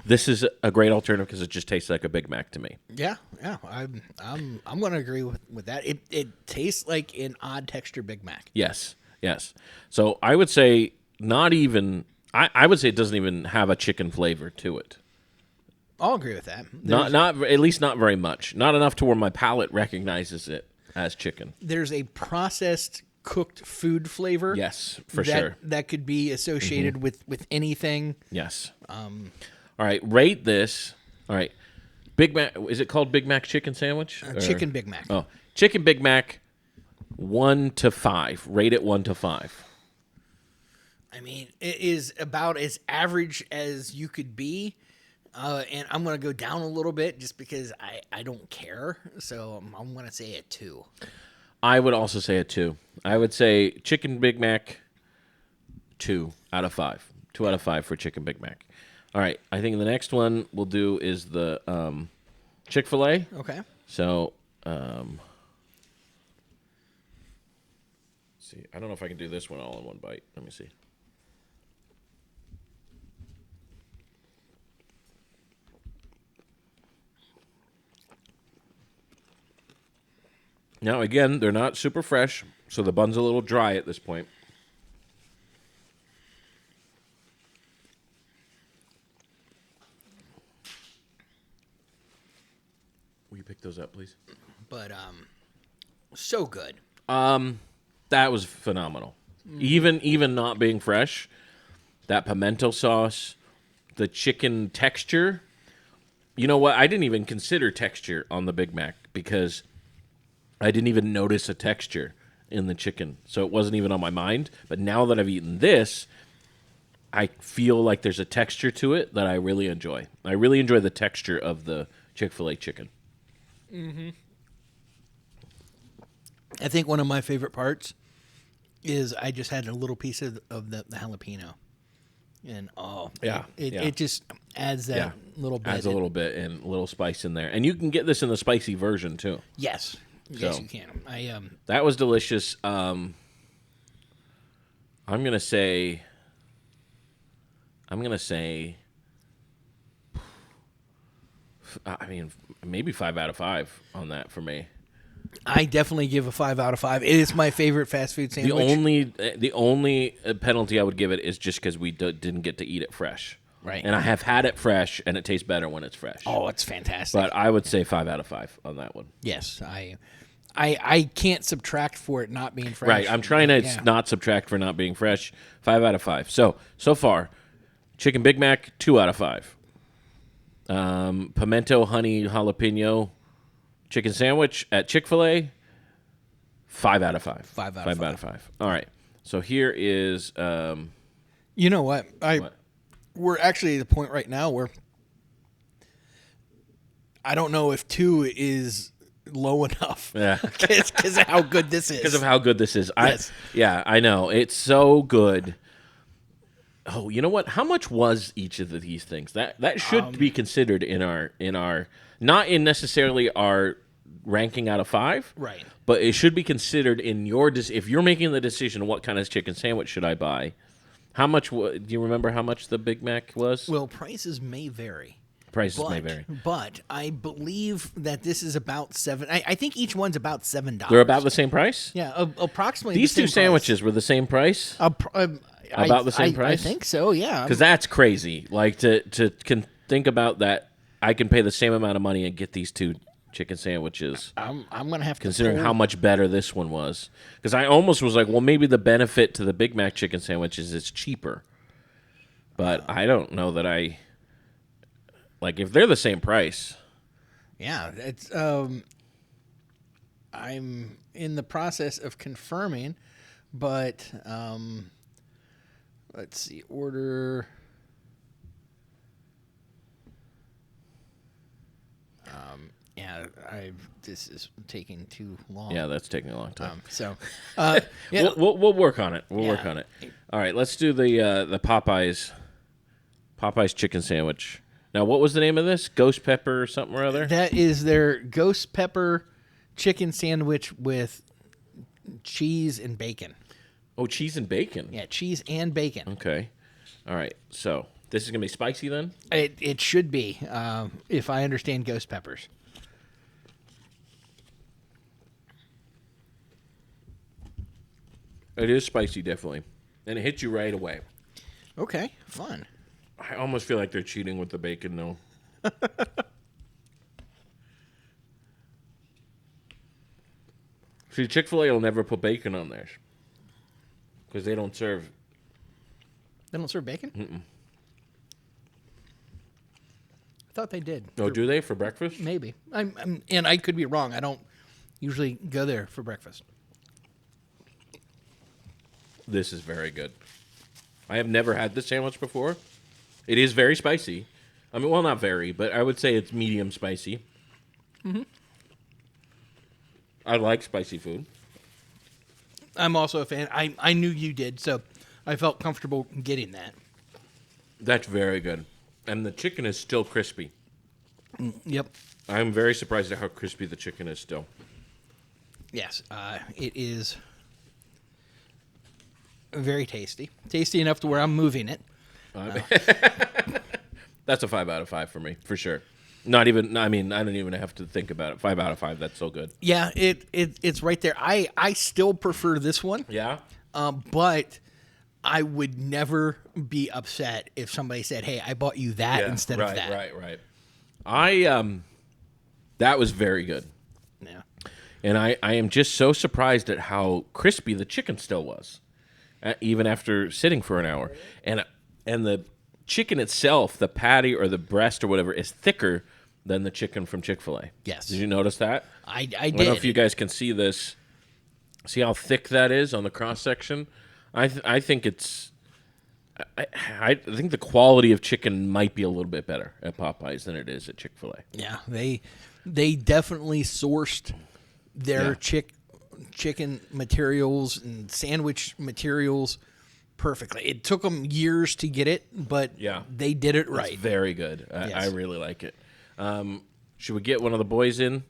this is a great alternative because it just tastes like a Big Mac to me. Yeah. I'm gonna agree with that. It tastes like an odd texture Big Mac. Yes. So I would say not even. I would say it doesn't even have a chicken flavor to it. I'll agree with that. Not at least not very much. Not enough to where my palate recognizes it as chicken. There's a processed cooked food flavor. Yes, for sure. That could be associated with anything. Yes. All right, rate this. All right. Big Mac, is it called Big Mac chicken sandwich? Chicken Big Mac. Oh, chicken Big Mac 1 to 5. Rate it 1 to 5. I mean, it is about as average as you could be. And I'm going to go down a little bit just because I don't care. So I'm going to say a 2. I would also say a 2. I would say chicken Big Mac 2 out of 5. 2 out of 5 for chicken Big Mac. All right. I think the next one we'll do is the Chick-fil-A. Okay. So, see. I don't know if I can do this one all in one bite. Let me see. Now, again, they're not super fresh, so the bun's a little dry at this point. Will you pick those up, please? But so good. That was phenomenal. Even not being fresh, that pimento sauce, the chicken texture. You know what? I didn't even consider texture on the Big Mac because I didn't even notice a texture in the chicken. So it wasn't even on my mind. But now that I've eaten this, I feel like there's a texture to it that I really enjoy. I really enjoy the texture of the Chick-fil-A chicken. Mm-hmm. I think one of my favorite parts is I just had a little piece of the jalapeno. And it just adds that little bit. Adds a little bit and a little spice in there. And you can get this in the spicy version too. Yes. Yes, you can. That was delicious. I'm gonna say. I mean, maybe 5 out of 5 on that for me. I definitely give a 5 out of 5. It is my favorite fast food sandwich. The only penalty I would give it is just because we didn't get to eat it fresh. Right. And I have had it fresh, and it tastes better when it's fresh. Oh, it's fantastic. But I would say 5 out of 5 on that one. Yes, I can't subtract for it not being fresh. Right. I'm trying to not subtract for not being fresh. 5 out of 5. So far, chicken Big Mac, 2 out of 5. Pimento honey jalapeno chicken sandwich at Chick-fil-A, 5 out of 5. 5 out of 5. All right. So here is. You know what? We're actually at the point right now where I don't know if 2 is low enough. Yeah. Because of how good this is. Because of how good this is. Yes. I know. It's so good. Oh, you know what? How much was each of these things? That should be considered in our not in necessarily our ranking out of 5. Right. But it should be considered in your if you're making the decision what kind of chicken sandwich should I buy. How much do you remember how much the Big Mac was? Well, prices may vary. May vary. But I believe that this is about $7. I think each one's about $7. They're about the same price? Yeah, approximately. These two sandwiches were the same price? About the same price? I think so, yeah. Because that's crazy. Like, to think about that, I can pay the same amount of money and get these 2 chicken sandwiches. I'm going to have to... Considering how much better this one was. Because I almost was like, well, maybe the benefit to the Big Mac chicken sandwich is it's cheaper. But I don't know that I... Like, if they're the same price. Yeah, it's... I'm in the process of confirming, but... let's see, order... this is taking too long. Yeah, that's taking a long time. Yeah. We'll work on it. We'll work on it. All right, let's do the Popeyes chicken sandwich. Now, what was the name of this? Ghost pepper or something or other? That is their ghost pepper chicken sandwich with cheese and bacon. Oh, cheese and bacon. Yeah, cheese and bacon. Okay. All right. So this is gonna be spicy then? It should be, if I understand ghost peppers. It is spicy, definitely, and it hits you right away. Okay, fun. I almost feel like they're cheating with the bacon, though. See, Chick-fil-A will never put bacon on theirs because they don't serve. They don't serve bacon? Mm-mm. I thought they did. Oh, do they for breakfast? Maybe. And I could be wrong. I don't usually go there for breakfast. This is very good. I have never had this sandwich before. It is very spicy. I mean, well, not very, but I would say it's medium spicy. Mm-hmm. I like spicy food. I'm also a fan. I knew you did, so I felt comfortable getting that. That's very good. And the chicken is still crispy. Yep. I'm very surprised at how crispy the chicken is still. Yes, it is very tasty. Tasty enough to where I'm moving it. That's a 5 out of 5 for me, for sure. Not even, I mean, I don't even have to think about it. 5 out of 5, that's so good. Yeah, it's right there. I still prefer this one. Yeah? But I would never be upset if somebody said, hey, I bought you that instead of that. Right. That was very good. Yeah. And I am just so surprised at how crispy the chicken still was, even after sitting for an hour. And the chicken itself, the patty or the breast or whatever, is thicker than the chicken from Chick-fil-A. Yes. Did you notice that? I did. I don't know if you guys can see this. See how thick that is on the cross section? I think it's... I think the quality of chicken might be a little bit better at Popeyes than it is at Chick-fil-A. Yeah, they definitely sourced their chicken materials and sandwich materials perfectly. It took them years to get it, but they did it right. It's very good. Yes. I really like it. Should we get one of the boys in?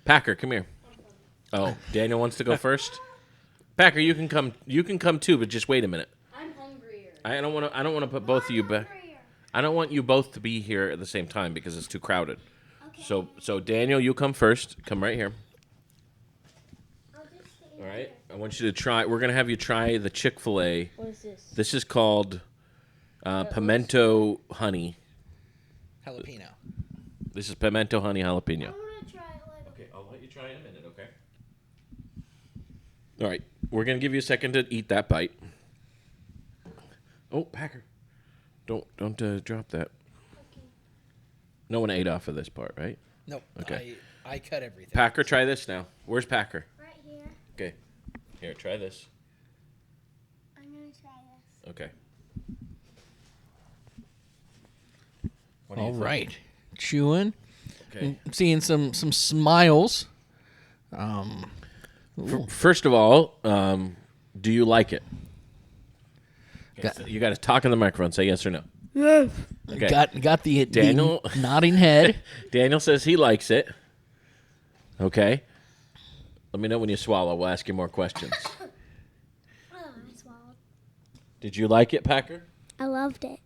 Packer, come here. Oh, Daniel wants to go first? Packer, you can come. You can come too, but just wait a minute. I'm hungrier. I don't want to put both of you back. I don't want you both to be here at the same time because it's too crowded. Okay. So Daniel, you come first. Come right here. All right. I want you to try. We're gonna have you try the Chick-fil-A. What is this? This is called pimento honey. Jalapeno. This is pimento honey jalapeno. I want to try it. Okay, I'll let you try in a minute. Okay. All right, we're gonna give you a second to eat that bite. Oh, Packer, don't drop that. Okay. No one ate off of this part, right? Nope. Okay. I cut everything. Packer, try this now. Where's Packer? Right here. Okay. Here, try this. I'm gonna try this. Okay. All right. Chewing. Okay. I'm seeing some smiles. First of all, do you like it? Got- So you got to talk in the microphone. Say yes or no. Yes. Okay. Got the Daniel- nodding head. Daniel says he likes it. Okay. Let me know when you swallow. We'll ask you more questions. Oh, I swallowed. Did you like it, Packer? I loved it.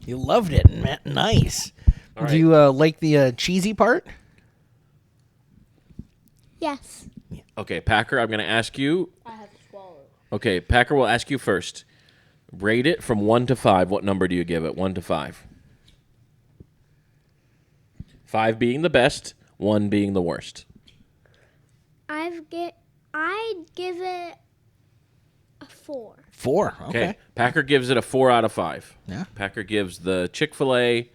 You loved it. Nice. All right. Do you like the cheesy part? Yes. Okay, Packer, I'm going to ask you. I have to swallow. Okay, Packer will ask you first. Rate it from 1 to 5. What number do you give it? 1 to 5. 5 being the best, 1 being the worst. I'd give it a 4. 4. Okay. Packer gives it a 4 out of 5. Yeah. Packer gives the Chick-fil-A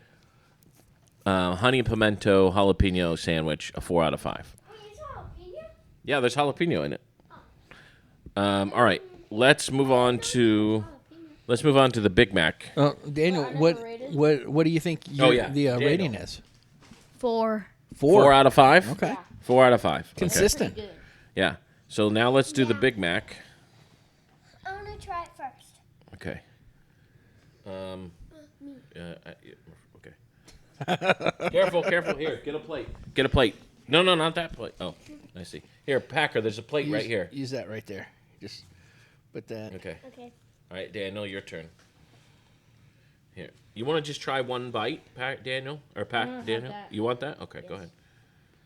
honey pimento jalapeno sandwich a 4 out of 5. Wait, is jalapeno? Yeah, there's jalapeno in it. All right, let's move on to the Big Mac. Daniel, What I what never rated? what do you think the Daniel. rating is? 4. 4 out of 5. Okay. 4 out of 5. Okay. Consistent. Pretty good. Yeah. So now let's do the Big Mac. I want to try it first. Okay. Okay. Careful. Here, get a plate. No, not that plate. Oh, I see. Here, Packer, there's a plate right here. Use that right there. Just put that. Okay. Okay. All right, Daniel, your turn. Here. You want to just try one bite, Daniel? Or Daniel? that. You want that? Okay, go ahead.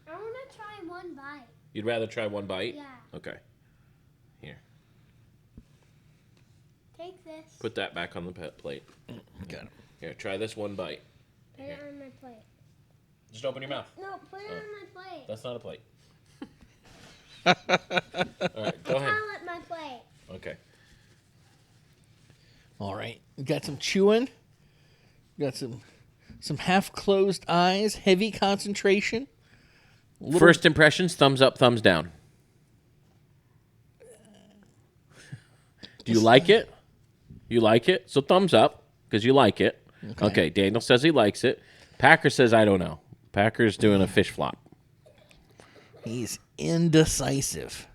I want to try one bite. You'd rather try one bite? Yeah. Okay. Here. Take this. Put that back on the plate. Got it. Here, try this one bite. Put it on my plate. Just open your mouth. No, put it on my plate. That's not a plate. All right, go ahead. I'll at my plate. Okay. All right. We got some chewing. Got some half-closed eyes, heavy concentration. First impressions, thumbs up, thumbs down. Do you like it? You like it? So thumbs up, because you like it. Okay, Daniel says he likes it. Packer says, I don't know. Packer's doing a fish flop. He's indecisive.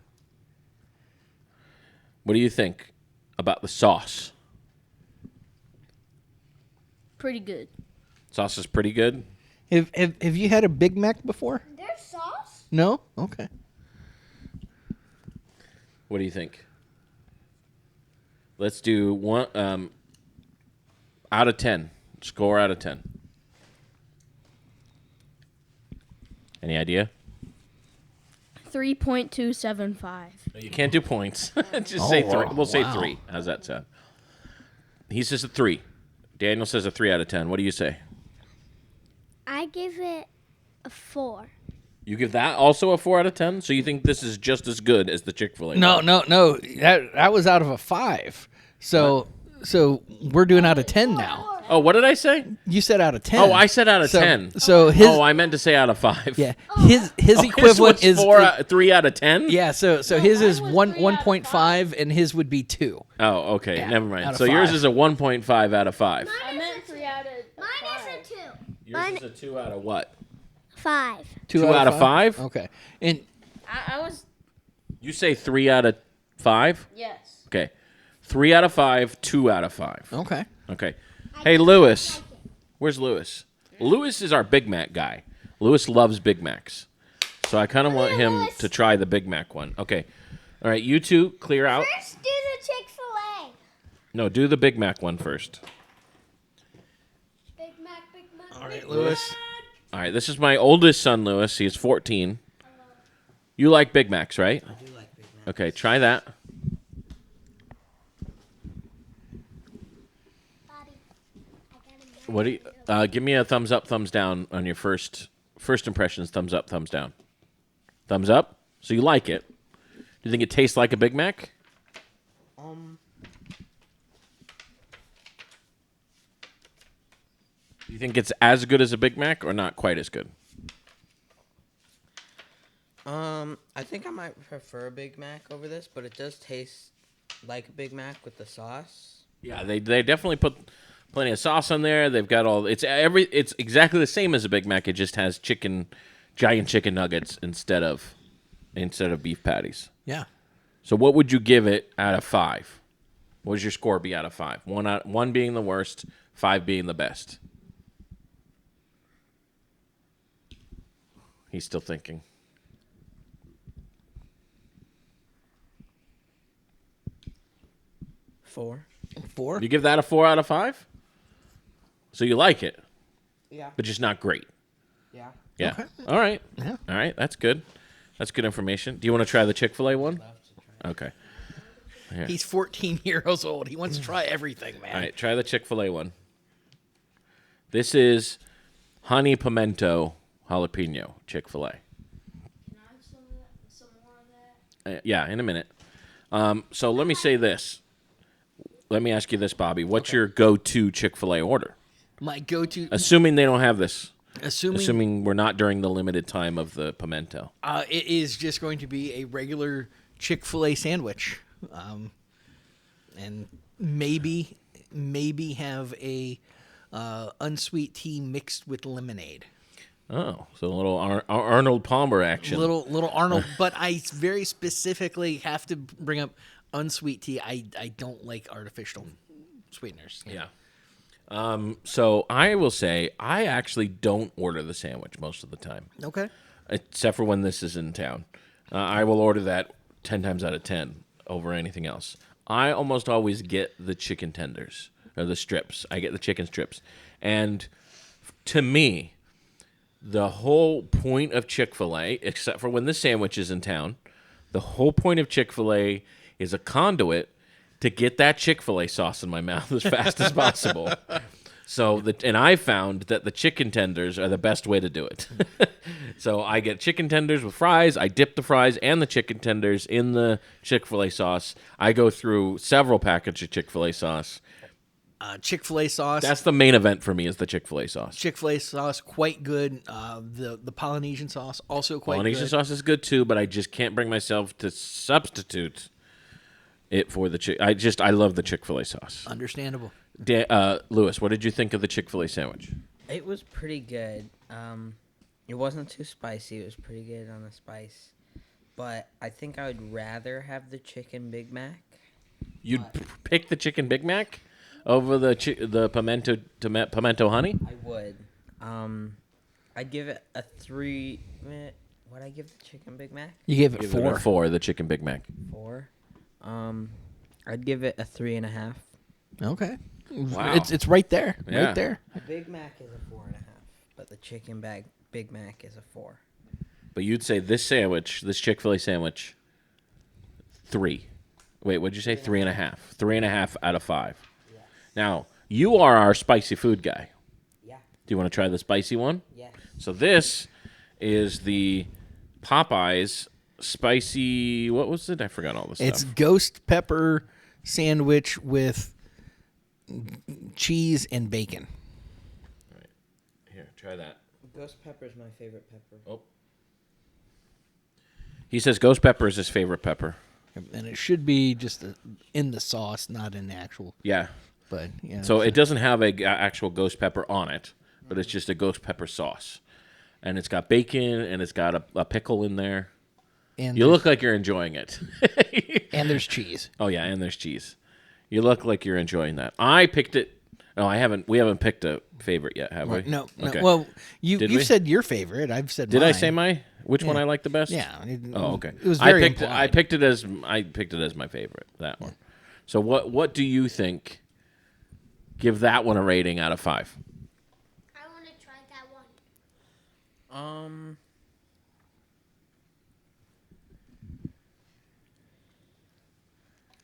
What do you think about the sauce? Pretty good. Sauce is pretty good. Have you had a Big Mac before? There's sauce? No? Okay. What do you think? Let's do one out of 10. Score out of 10. Any idea? 3.275. You can't do points. Just say 3. wow. We'll say Wow. 3. How's that sound? He says a 3. Daniel says a 3 out of 10. What do you say? I give it a 4. You give that also a 4 out of 10? So you think this is just as good as the Chick-fil-A? No. That was out of a 5. So we're doing out of 10 now. Oh, what did I say? You said out of 10. Oh, I said out of 10. So his I meant to say out of 5. yeah, his equivalent his is was 3 out of 10? yeah, so his is mine was 1 3 out of 1.5 and his would be 2. Oh, okay. Yeah, Never out mind. of So yours 5. is a 1.5 out of 5. I meant 3 out of Mine 5. is a 2. Yours is a 2 out of what? 5. 2 out of 5? Okay. And I was, You say 3 out of 5? yes. Okay. 3 out of 5, 2 out of 5. okay. Okay. Hey, Lewis. Where's Lewis? Lewis is our Big Mac guy. Lewis loves Big Macs. So I kind of want him Lewis. to try the Big Mac one. Okay. All right, you two clear out. First, do the Chick-fil-A. No, do the Big Mac one first. Big Mac. All right, Lewis. All right, this is my oldest son, Lewis. He is 14. You like Big Macs, right? I do like Big Mac. Okay, try that. Bobby, I got a What do you, give me a thumbs up, thumbs down on your first impressions. Thumbs up, thumbs down. Thumbs up. So you like it. You think it tastes like a Big Mac? Do you think it's as good as a Big Mac or not quite as good? I think I might prefer a Big Mac over this, but it does taste like a Big Mac with the sauce. Yeah, they definitely put plenty of sauce on there. They've got it's exactly the same as a Big Mac. It just has giant chicken nuggets instead of beef patties. Yeah. So what would you give it out of 5? What would your score be out of 5? 1 being the worst, 5 being the best. He's still thinking. 4. 4? You give that a 4 out of 5? So you like it, Yeah. but just not great. Yeah. Yeah. Okay. All right. Yeah. All right. That's good. That's good information. Do you want to try the Chick-fil-A one? Okay. He's 14 years old. He wants to try everything, man. All right. Try the Chick-fil-A one. This is honey pimento jalapeno Chick-fil-A. Can I have some more of that? Yeah, in a minute. So let me say this. Let me ask you this, Bobby. What's your go-to Chick-fil-A order? My go-to, Assuming they don't have this. assuming Assuming we're not during the limited time of the pimento. it is just going to be a regular Chick-fil-A sandwich, and maybe have a unsweet tea mixed with lemonade. Oh, so a little Arnold Palmer action. Little Arnold, but I very specifically have to bring up unsweet tea. I don't like artificial sweeteners. Yeah. So I will say I actually don't order the sandwich most of the time, Okay. except for when this is in town. I will order that 10 times out of 10 over anything else. I almost always get the chicken tenders or the strips. I get the chicken strips. And to me, the whole point of Chick-fil-A, except for when the sandwich is in town, the whole point of Chick-fil-A is a conduit to get that Chick-fil-A sauce in my mouth as fast as possible. So, and I found that the chicken tenders are the best way to do it. So I get chicken tenders with fries. I dip the fries and the chicken tenders in the Chick-fil-A sauce. I go through several packages of Chick-fil-A sauce. Chick-fil-A sauce. That's the main event for me is the Chick-fil-A sauce. Chick-fil-A sauce, quite good. The Polynesian sauce, also quite Polynesian good. sauce is good too, but I just can't bring myself to substitute it for the I love the Chick-fil-A sauce. Understandable. Lewis, what did you think of the Chick-fil-A sandwich? It was pretty good. It wasn't too spicy. It was pretty good on the spice. But I think I would rather have the chicken Big Mac. You'd pick the chicken Big Mac over the pimento honey? I would. I'd give it a 3. What'd I give the chicken Big Mac? You gave it Give 4. it a 4, the chicken Big Mac. 4. I'd give it a 3.5. Okay. Wow. It's right there. Yeah. Right there. The Big Mac is a 4.5, but the chicken Big Mac is a 4. But you'd say this Chick-fil-A sandwich, 3. Wait, what'd you say? 3.5. 3.5 out of 5. Yes. Now, you are our spicy food guy. Yeah. Do you want to try the spicy one? Yes. So this is the Popeyes spicy. What was it? I forgot all this It's stuff. ghost pepper sandwich with cheese and bacon. Here, try that. Ghost pepper is my favorite pepper. Oh. He says ghost pepper is his favorite pepper. And it should be just in the sauce, not in the actual. Yeah. But yeah. So it doesn't have a actual ghost pepper on it, but it's just a ghost pepper sauce, and it's got bacon and it's got a pickle in there. and You there's- look like you're enjoying it. and there's cheese. Oh yeah, and there's cheese. You look like you're enjoying that. I picked it. No, I haven't. We haven't picked a favorite yet, have we? No. Okay. Well, Did you we? said your favorite. I've said. Did I mine. say which one Yeah. I like the best? Yeah. Oh, okay. It was very I implied. picked it as my favorite. That one. So what do you think? Give that one a rating out of 5. I want to try that one.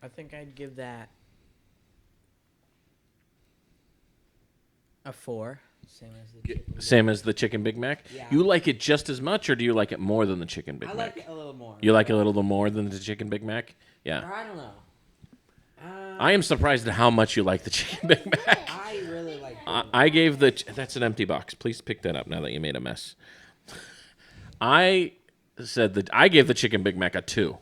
I think I'd give that a 4. Same as the chicken. Same as the chicken Big Mac? Yeah. You like it just as much, or do you like it more than the chicken Big I Mac? like it a little more. You like it a little more than the chicken Big Mac? Yeah. Or I don't know. I am surprised at how much you like the chicken Big Mac. I really like. I gave the... That's an empty box. Please pick that up now that you made a mess. I said that I gave the chicken Big Mac a 2.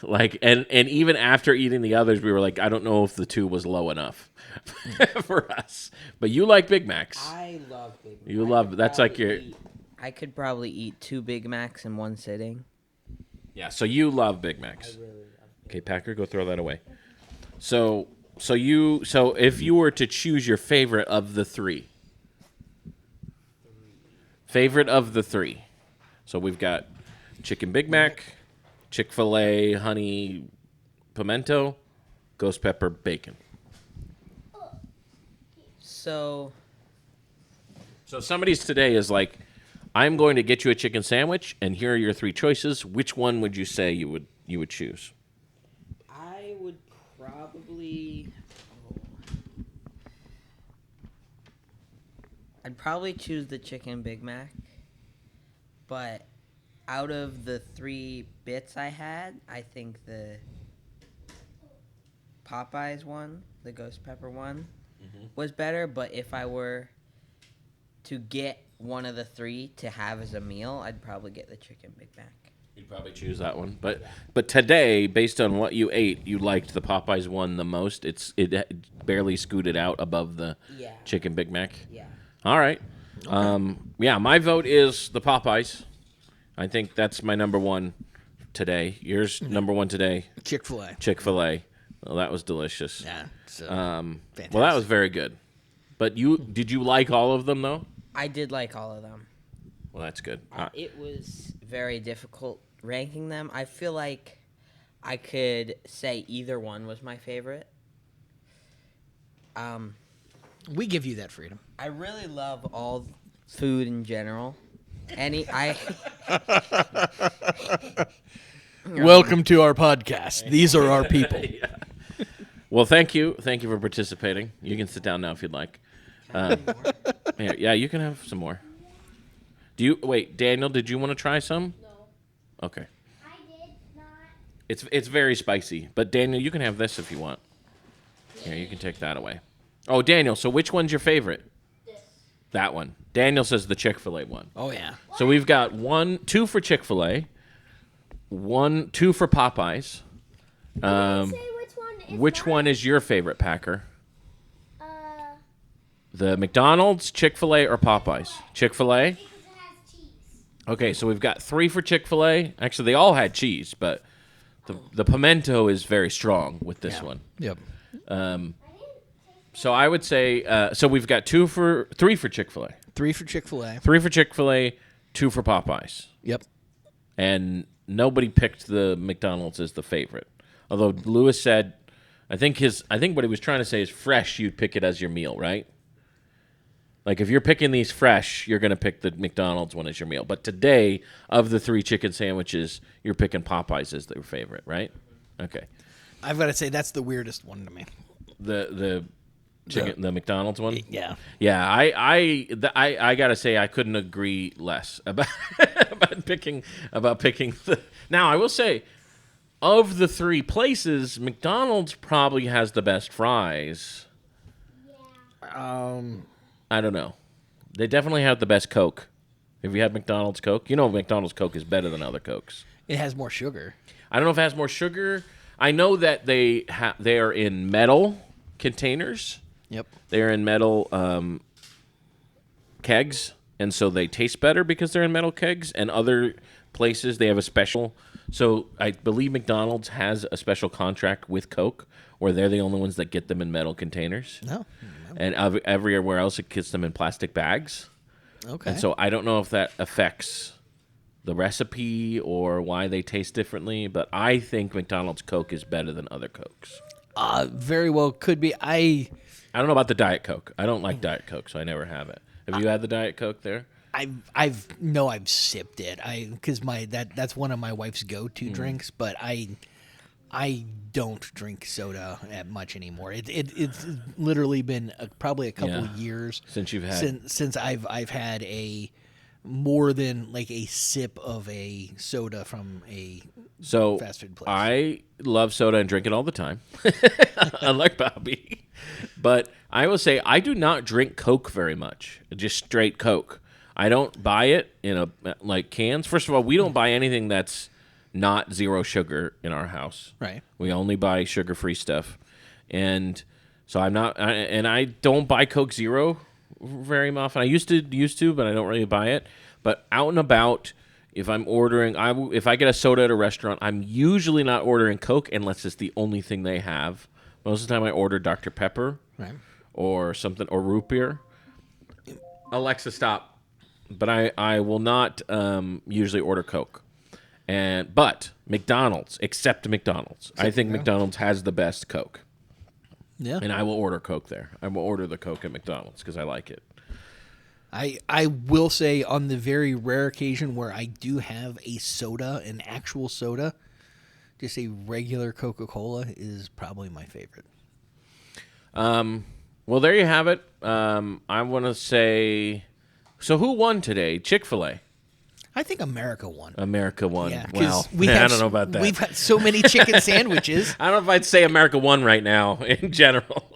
Like, and even after eating the others, we were like, I don't know if the 2 was low enough for us. But you like Big Macs. I love Big Macs. You love... That's like your... I could probably eat 2 Big Macs in one sitting. Yeah, so you love Big Macs. I really love Big Okay, Packer, go throw that away. So if you were to choose your favorite of the 3. Favorite of the 3. So we've got chicken Big Mac, Chick-fil-A, honey pimento, ghost pepper, bacon. So somebody's today is like, I'm going to get you a chicken sandwich, and here are your 3 choices. Which one would you say you would choose? I would probably... I'd probably choose the chicken Big Mac. But out of the 3 bits I had, I think the Popeyes one, the ghost pepper one, was better. But if I were to get one of the 3 to have as a meal, I'd probably get the chicken Big Mac. You'd probably choose that one. But today, based on what you ate, you liked the Popeyes one the most. It barely scooted out above the chicken Big Mac. Yeah. All right. Okay. My vote is the Popeyes. I think that's my number 1 today. Yours number 1 today? Chick-fil-A. Chick-fil-A. Well, that was delicious. Yeah. So, well, that was very good. But did you like all of them, though? I did like all of them. Well, that's good. It was very difficult ranking them. I feel like I could say either one was my favorite. we give you that freedom. I really love all food in general. Welcome to our podcast. These are our people. Yeah. Well, thank you for participating. You can sit down now if you'd like. Yeah, you can have some more. Daniel? Did you want to try some? No. Okay. I did not. It's very spicy, but Daniel, you can have this if you want. Here, you can take that away. Oh, Daniel, so which one's your favorite? This. That one. Daniel says the Chick-fil-A one. Oh, yeah. So we've got 2 for Chick-fil-A, 2 for Popeyes. Say which one is Which one is your favorite, Packer? Uh, The McDonald's, Chick-fil-A, or Popeyes? Chick-fil-A? because it has cheese. Okay, so we've got 3 for Chick-fil-A. Actually, they all had cheese, but the pimento is very strong with this one. Yep. So I would say, so we've got 3 for Chick-fil-A. 3 for Chick-fil-A. 3 for Chick-fil-A, 2 for Popeyes. Yep. And nobody picked the McDonald's as the favorite. Although Lewis said, I think what he was trying to say is fresh, you'd pick it as your meal, right? Like if you're picking these fresh, you're going to pick the McDonald's one as your meal. But today, of the 3 chicken sandwiches, you're picking Popeyes as their favorite, right? Okay. I've got to say, that's the weirdest one to me. The McDonald's one? Yeah. Yeah, I gotta say I couldn't agree less about picking the. Now I will say, of the 3 places, McDonald's probably has the best fries. I don't know. They definitely have the best Coke. Have you had McDonald's Coke? You know McDonald's Coke is better than other Cokes. It has more sugar. I don't know if it has more sugar. I know that they are in metal containers. Yep. They're in metal kegs, and so they taste better because they're in metal kegs. And other places, they have a special. So I believe McDonald's has a special contract with Coke, where they're the only ones that get them in metal containers. No. And everywhere else, it gets them in plastic bags. Okay. And so I don't know if that affects the recipe or why they taste differently, but I think McDonald's Coke is better than other Cokes. Very well could be. I don't know about the Diet Coke. I don't like Diet Coke, so I never have it. Have you had the Diet Coke there? I've sipped it. Because that's one of my wife's go-to drinks, but I I don't drink soda much anymore. It's literally been probably a couple Yeah. years Since you've had since I've had a more than like a sip of a soda from a so fast food place. I love soda and drink it all the time, unlike Bobby. But I will say I do not drink Coke very much. Just straight Coke. I don't buy it in like cans. First of all, we don't buy anything that's not zero sugar in our house. Right. We only buy sugar-free stuff, and so I don't buy Coke Zero very often. I used to, but I don't really buy it. But out and about, if I'm ordering, if I get a soda at a restaurant, I'm usually not ordering Coke unless it's the only thing they have. Most of the time, I order Dr. Pepper, Right. or something, or root beer. Alexa, stop. But I will not usually order Coke. But McDonald's, except McDonald's. I think McDonald's has the best Coke. Yeah. And I will order Coke there. I will order the Coke at McDonald's because I like it. I will say on the very rare occasion where I do have a soda, an actual soda, just a regular Coca-Cola is probably my favorite. Well, there you have it. I want to say... So who won today? Chick-fil-A. I think America won. America won. Yeah, Wow. because I don't know about that. We've had so many chicken sandwiches. I don't know if I'd say America won right now in general.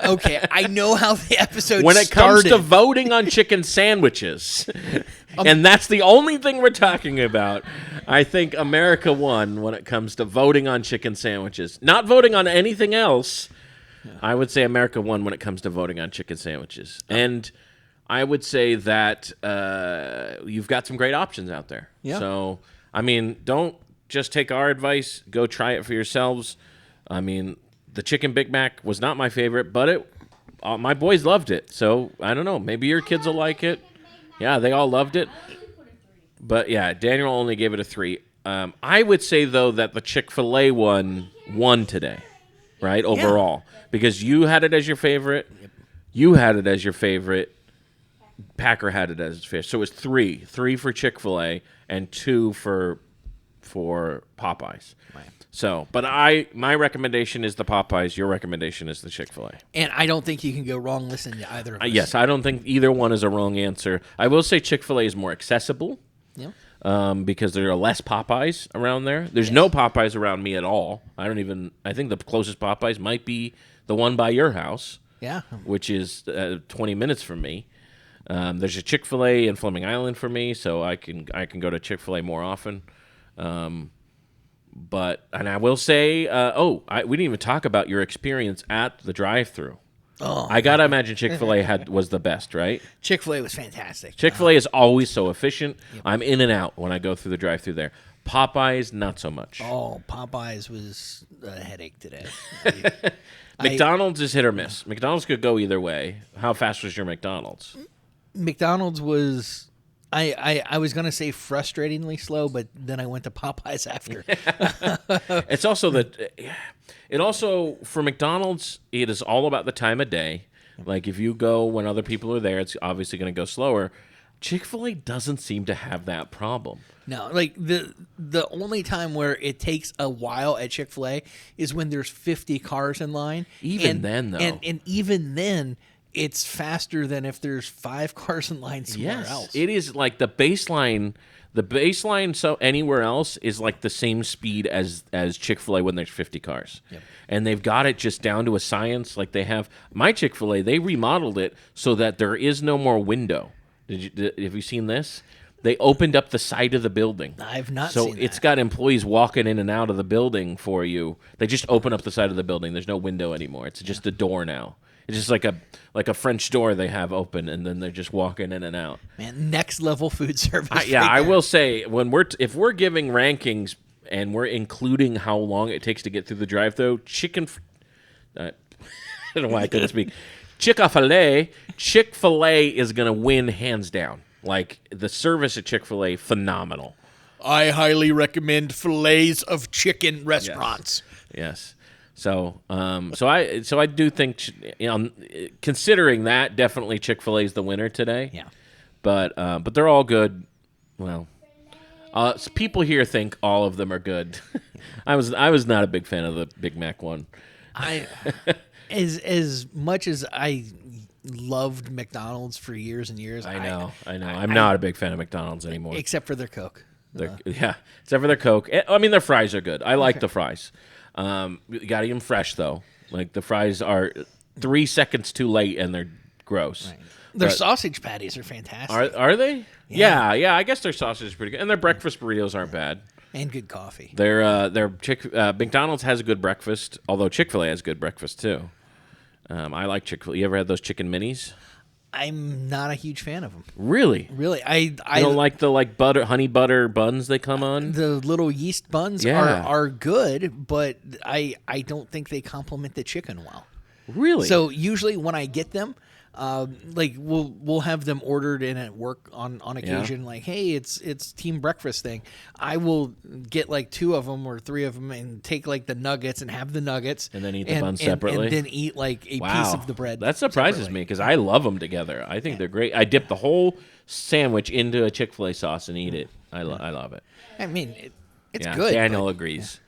Okay, I know how the episode When it started. comes to voting on chicken sandwiches, and that's the only thing we're talking about, I think America won when it comes to voting on chicken sandwiches. Not voting on anything else. I would say America won when it comes to voting on chicken sandwiches. And I would say that you've got some great options out there. Yeah. So, I mean, don't just take our advice. Go try it for yourselves. I mean, the Chicken Big Mac was not my favorite, but my boys loved it. So, I don't know. Maybe your kids will like it. Yeah, they all loved it. But, yeah, Daniel only gave it a 3. I would say, though, that the Chick-fil-A one won today, right, overall. Because you had it as your favorite. You had it as your favorite. Packer had it as his favorite. So it was 3. 3 for Chick-fil-A and 2 for Popeyes. Right. So, but my recommendation is the Popeyes. Your recommendation is the Chick-fil-A. And I don't think you can go wrong listening to either of us. Yes, I don't think either one is a wrong answer. I will say Chick-fil-A is more accessible. Yeah. Because there are less Popeyes around there. There's no Popeyes around me at all. I think the closest Popeyes might be the one by your house. Yeah. Which is 20 minutes from me. There's a Chick-fil-A in Fleming Island for me, so I can go to Chick-fil-A more often. But I will say, we didn't even talk about your experience at the drive-thru. Oh, I gotta imagine Chick-fil-A was the best, right? Chick-fil-A was fantastic. Chick-fil-A is always so efficient. Yep. I'm in and out when I go through the drive-thru there. Popeyes, not so much. Oh, Popeyes was a headache today. McDonald's is hit or miss. McDonald's could go either way. How fast was your McDonald's? McDonald's was... I was going to say frustratingly slow, but then I went to Popeyes after. It's also that... It also, for McDonald's, it is all about the time of day. Like, if you go when other people are there, it's obviously going to go slower. Chick-fil-A doesn't seem to have that problem. No, like, the only time where it takes a while at Chick-fil-A is when there's 50 cars in line. Then, though. And even then, it's faster than if there's 5 cars in line somewhere else. It is like the baseline... The baseline, so anywhere else, is like the same speed as Chick-fil-A when there's 50 cars. Yep. And they've got it just down to a science. Like they have my Chick-fil-A, they remodeled it so that there is no more window. Have you seen this? They opened up the side of the building. I've not seen that. So it's got employees walking in and out of the building for you. They just open up the side of the building. There's no window anymore. It's just a door now. It's just like a French door they have open, and then they're just walking in and out. Man, next level food service. I will say if we're giving rankings and we're including how long it takes to get through the drive-thru, I don't know why I couldn't speak. Chick-fil-A is going to win hands down. Like the service at Chick-fil-A, phenomenal. I highly recommend fillets of chicken restaurants. Yes. So I do think, considering that, definitely Chick-fil-A is the winner today. Yeah. But they're all good. Well, People here think all of them are good. I was not a big fan of the Big Mac one. I as much as I loved McDonald's for years and years. I know. I'm not a big fan of McDonald's anymore. Except for their Coke. Yeah, except for their Coke. I mean, their fries are good. I like the fries. You got to eat them fresh, though. Like, the fries are 3 seconds too late, and they're gross. Right. Their sausage patties are fantastic. Are they? Yeah. I guess their sausage is pretty good. And their breakfast burritos aren't bad. And good coffee. McDonald's has a good breakfast, although Chick-fil-A has good breakfast, too. I like Chick-fil-A. You ever had those chicken minis? I'm not a huge fan of them. Really? Really, I don't like the honey butter buns they come on. The little yeast buns are good, but I don't think they complement the chicken well. Really? So usually when I get them, like we'll have them ordered in at work on occasion. Like, hey, it's team breakfast thing. I will get like 2 of them or 3 of them and take like the nuggets and have the nuggets, and then eat the buns separately, and then eat like a piece of the bread. That surprises me because I love them together. I think they're great. I dip the whole sandwich into a Chick-fil-A sauce and eat it. I love it. I mean, it's good. Daniel agrees.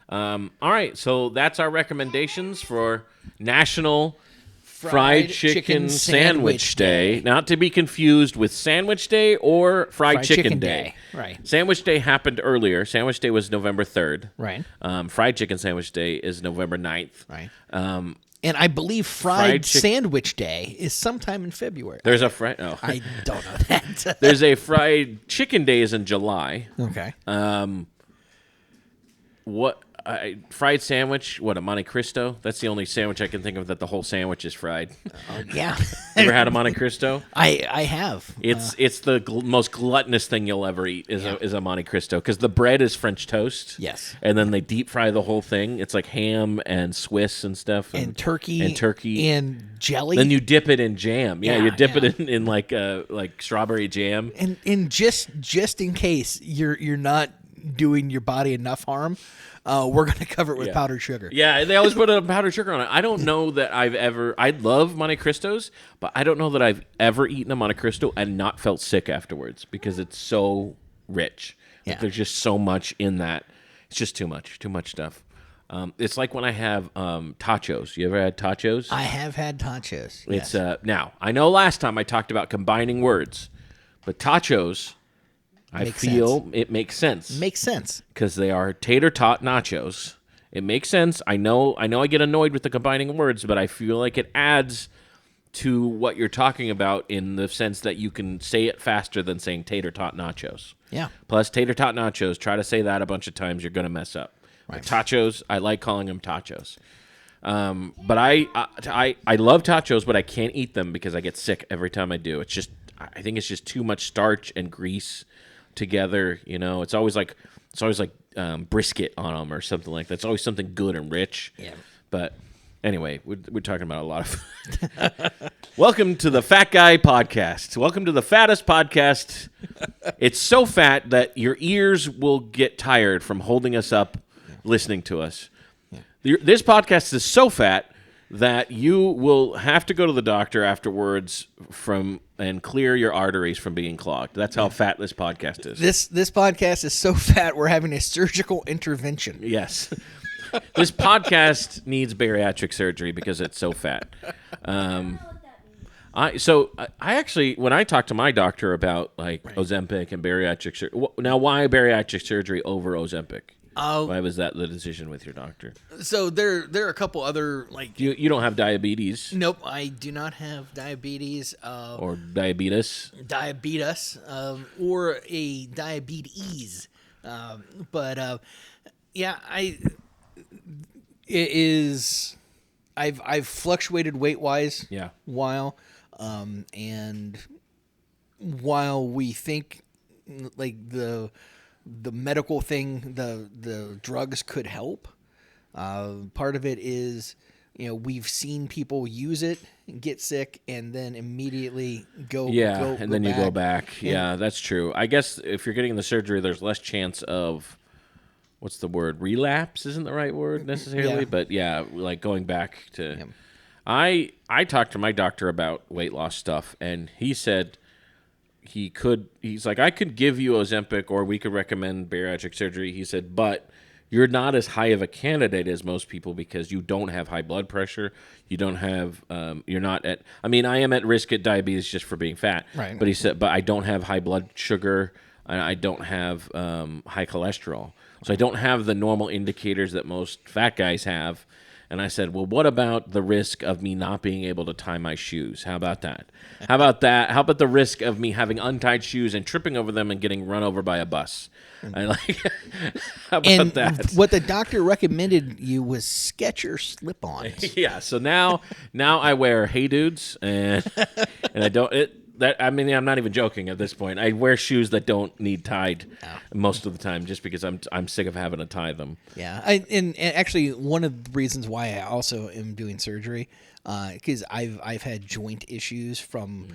All right, so that's our recommendations for National Fried Chicken Sandwich Day. Not to be confused with Sandwich Day or Fried Chicken Day. Right. Sandwich Day happened earlier. Sandwich Day was November 3rd. Right. Fried Chicken Sandwich Day is November 9th. Right. And I believe Fried Sandwich Day is sometime in February. There's a fried... Oh. I don't know that. There's a Fried Chicken Day is in July. Okay. Fried sandwich? What, a Monte Cristo? That's the only sandwich I can think of that the whole sandwich is fried. Yeah. You ever had a Monte Cristo? I have. It's the most gluttonous thing you'll ever eat is a Monte Cristo because the bread is French toast. Yes. And then they deep fry the whole thing. It's like ham and Swiss and stuff. And turkey. And jelly. Then you dip it in jam. Yeah, you dip it in like strawberry jam. And just in case you're not doing your body enough harm, we're going to cover it with powdered sugar. Yeah, they always put a powdered sugar on it. I don't know that I love Monte Cristos, but I don't know that I've ever eaten a Monte Cristo and not felt sick afterwards because it's so rich. Yeah. Like, there's just so much in that. It's just too much stuff. It's like when I have tachos. You ever had tachos? I have had tachos. It's yes. Now, I know last time I talked about combining words, but tachos... I feel it makes sense. Makes sense. Because they are tater tot nachos. It makes sense. I know I get annoyed with the combining words, but I feel like it adds to what you're talking about in the sense that you can say it faster than saying tater tot nachos. Yeah. Plus, tater tot nachos, try to say that a bunch of times, you're going to mess up. Right. Tachos, I like calling them tachos. But I love tachos, but I can't eat them because I get sick every time I do. I think it's just too much starch and grease together. It's always like brisket on them or something like that. It's always something good and rich. Yeah. But anyway, we're talking about a lot of. Welcome to the Fat Guy Podcast. Welcome to the fattest podcast. It's so fat that your ears will get tired from holding us up, listening to us. Yeah. This podcast is so fat that you will have to go to the doctor afterwards and clear your arteries from being clogged. That's how fat this podcast is. This podcast is so fat we're having a surgical intervention. Yes. This podcast needs bariatric surgery because it's so fat. I actually, when I talked to my doctor about Ozempic and bariatric surgery, now why bariatric surgery over Ozempic? Why was that the decision with your doctor? So there are a couple other You don't have diabetes. Nope, I do not have diabetes. Or diabetes. Diabetes, or a diabetes. But I've fluctuated weight wise. Yeah. While, and while we think like the medical thing, the drugs could help. Part of it is, we've seen people use it, get sick, and then immediately go. Yeah, and then you go back. Yeah, that's true. I guess if you're getting the surgery, there's less chance of, what's the word? Relapse isn't the right word necessarily, but like going back to. Yeah. I talked to my doctor about weight loss stuff, and he said, he's like, I could give you Ozempic or we could recommend bariatric surgery. He said, but you're not as high of a candidate as most people because you don't have high blood pressure. You don't have, you're not at, I mean, I am at risk at diabetes just for being fat. Right. But he said, but I don't have high blood sugar. And I don't have high cholesterol. So I don't have the normal indicators that most fat guys have. And I said, well, what about the risk of me not being able to tie my shoes? How about that? How about that? How about the risk of me having untied shoes and tripping over them and getting run over by a bus? I like. How about that? What the doctor recommended you was Skechers slip-ons. Yeah. So now I wear Hey Dudes and I don't. I'm not even joking at this point. I wear shoes that don't need tied most of the time, just because I'm sick of having to tie them. Yeah, and actually one of the reasons why I also am doing surgery, because I've had joint issues from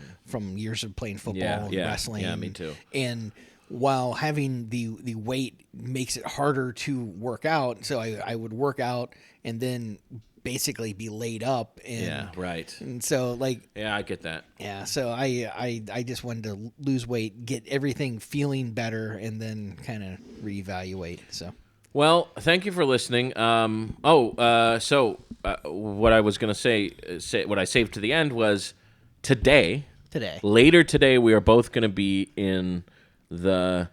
years of playing football and wrestling. Yeah, me too. And while having the weight makes it harder to work out, so I would work out and then basically be laid up. And, yeah, right. And so yeah, I get that. Yeah, so I just wanted to lose weight, get everything feeling better, and then kind of reevaluate. So. Well, thank you for listening. What I was going to say, what I saved to the end was later today, we are both going to be in the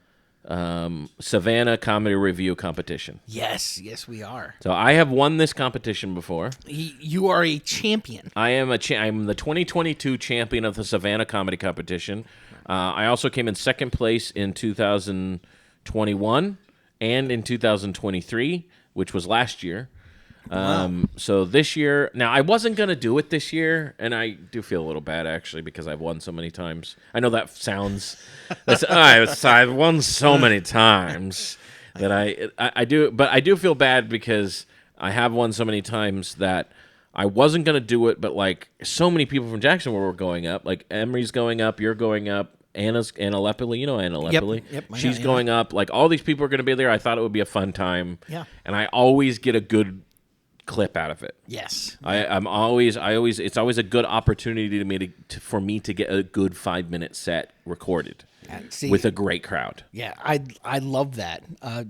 Savannah Comedy Review competition. Yes, we are. So I have won this competition before. You are a champion. I'm the 2022 champion of the Savannah Comedy Competition. I also came in second place in 2021 and in 2023, which was last year. So this year, now I wasn't going to do it this year, and I do feel a little bad actually because I've won so many times. I know that sounds, I've won so many times that I do, but I do feel bad because I have won so many times that I wasn't going to do it, but like so many people from Jacksonville were going up, like Emery's going up, you're going up. Anna Leppley, you know Anna Leppley. Yep, she's going up. Like all these people are going to be there. I thought it would be a fun time. Yeah. And I always get a good clip out of it. Yes. It's always a good opportunity for me to get a good 5-minute set recorded with a great crowd. Yeah, I love that.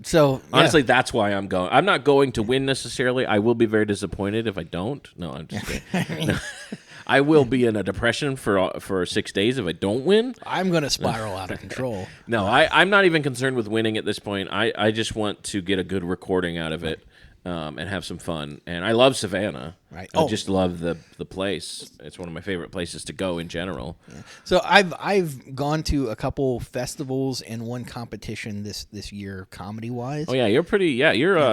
So honestly, that's why I'm going. I'm not going to win necessarily. I will be very disappointed if I don't. No, I'm just kidding. I will be in a depression for 6 days if I don't win. I'm going to spiral out of control. No, I'm not even concerned with winning at this point. I just want to get a good recording out of it and have some fun. And I love Savannah. Right. I just love the place. It's one of my favorite places to go in general. Yeah. So I've gone to a couple festivals and one competition this year, comedy wise. Oh yeah, you're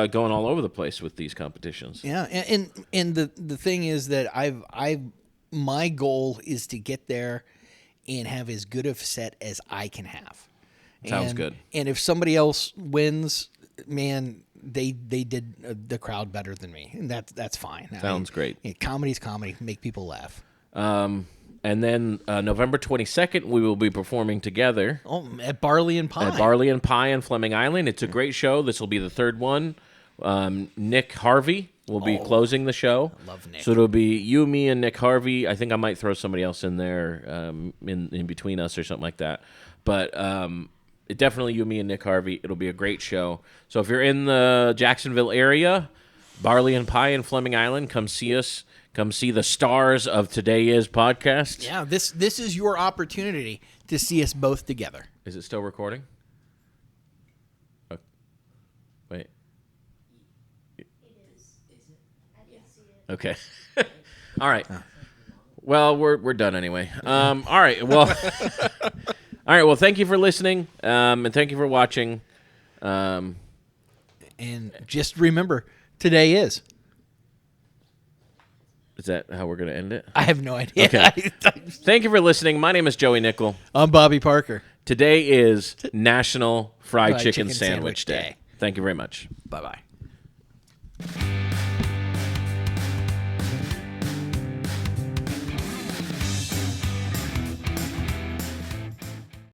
going all over the place with these competitions. Yeah, and the thing is that my goal is to get there and have as good of a set as I can have. Sounds good. And if somebody else wins, man, they did the crowd better than me, and that's fine. Sounds great. Comedy's comedy. Make people laugh. And then November 22nd, we will be performing together. Oh, at Barley and Pie. At Barley and Pie on Fleming Island. It's a great show. This will be the third one. Nick Harvey will be closing the show. I love Nick. So it'll be you, me, and Nick Harvey. I think I might throw somebody else in there in between us or something like that. But definitely you, me, and Nick Harvey. It'll be a great show. So if you're in the Jacksonville area, Barley and Pie in Fleming Island, come see us. Come see the stars of Today Is podcast. Yeah, this is your opportunity to see us both together. Is it still recording? Wait. It is. Is it? I didn't see it. Okay. All right. Well, we're done anyway. All right. Well. All right. Well, thank you for listening, and thank you for watching. And just remember, today is. Is that how we're going to end it? I have no idea. Okay. Thank you for listening. My name is Joey Nickel. I'm Bobby Parker. Today is National Fried Chicken Sandwich Day. Thank you very much. Bye-bye.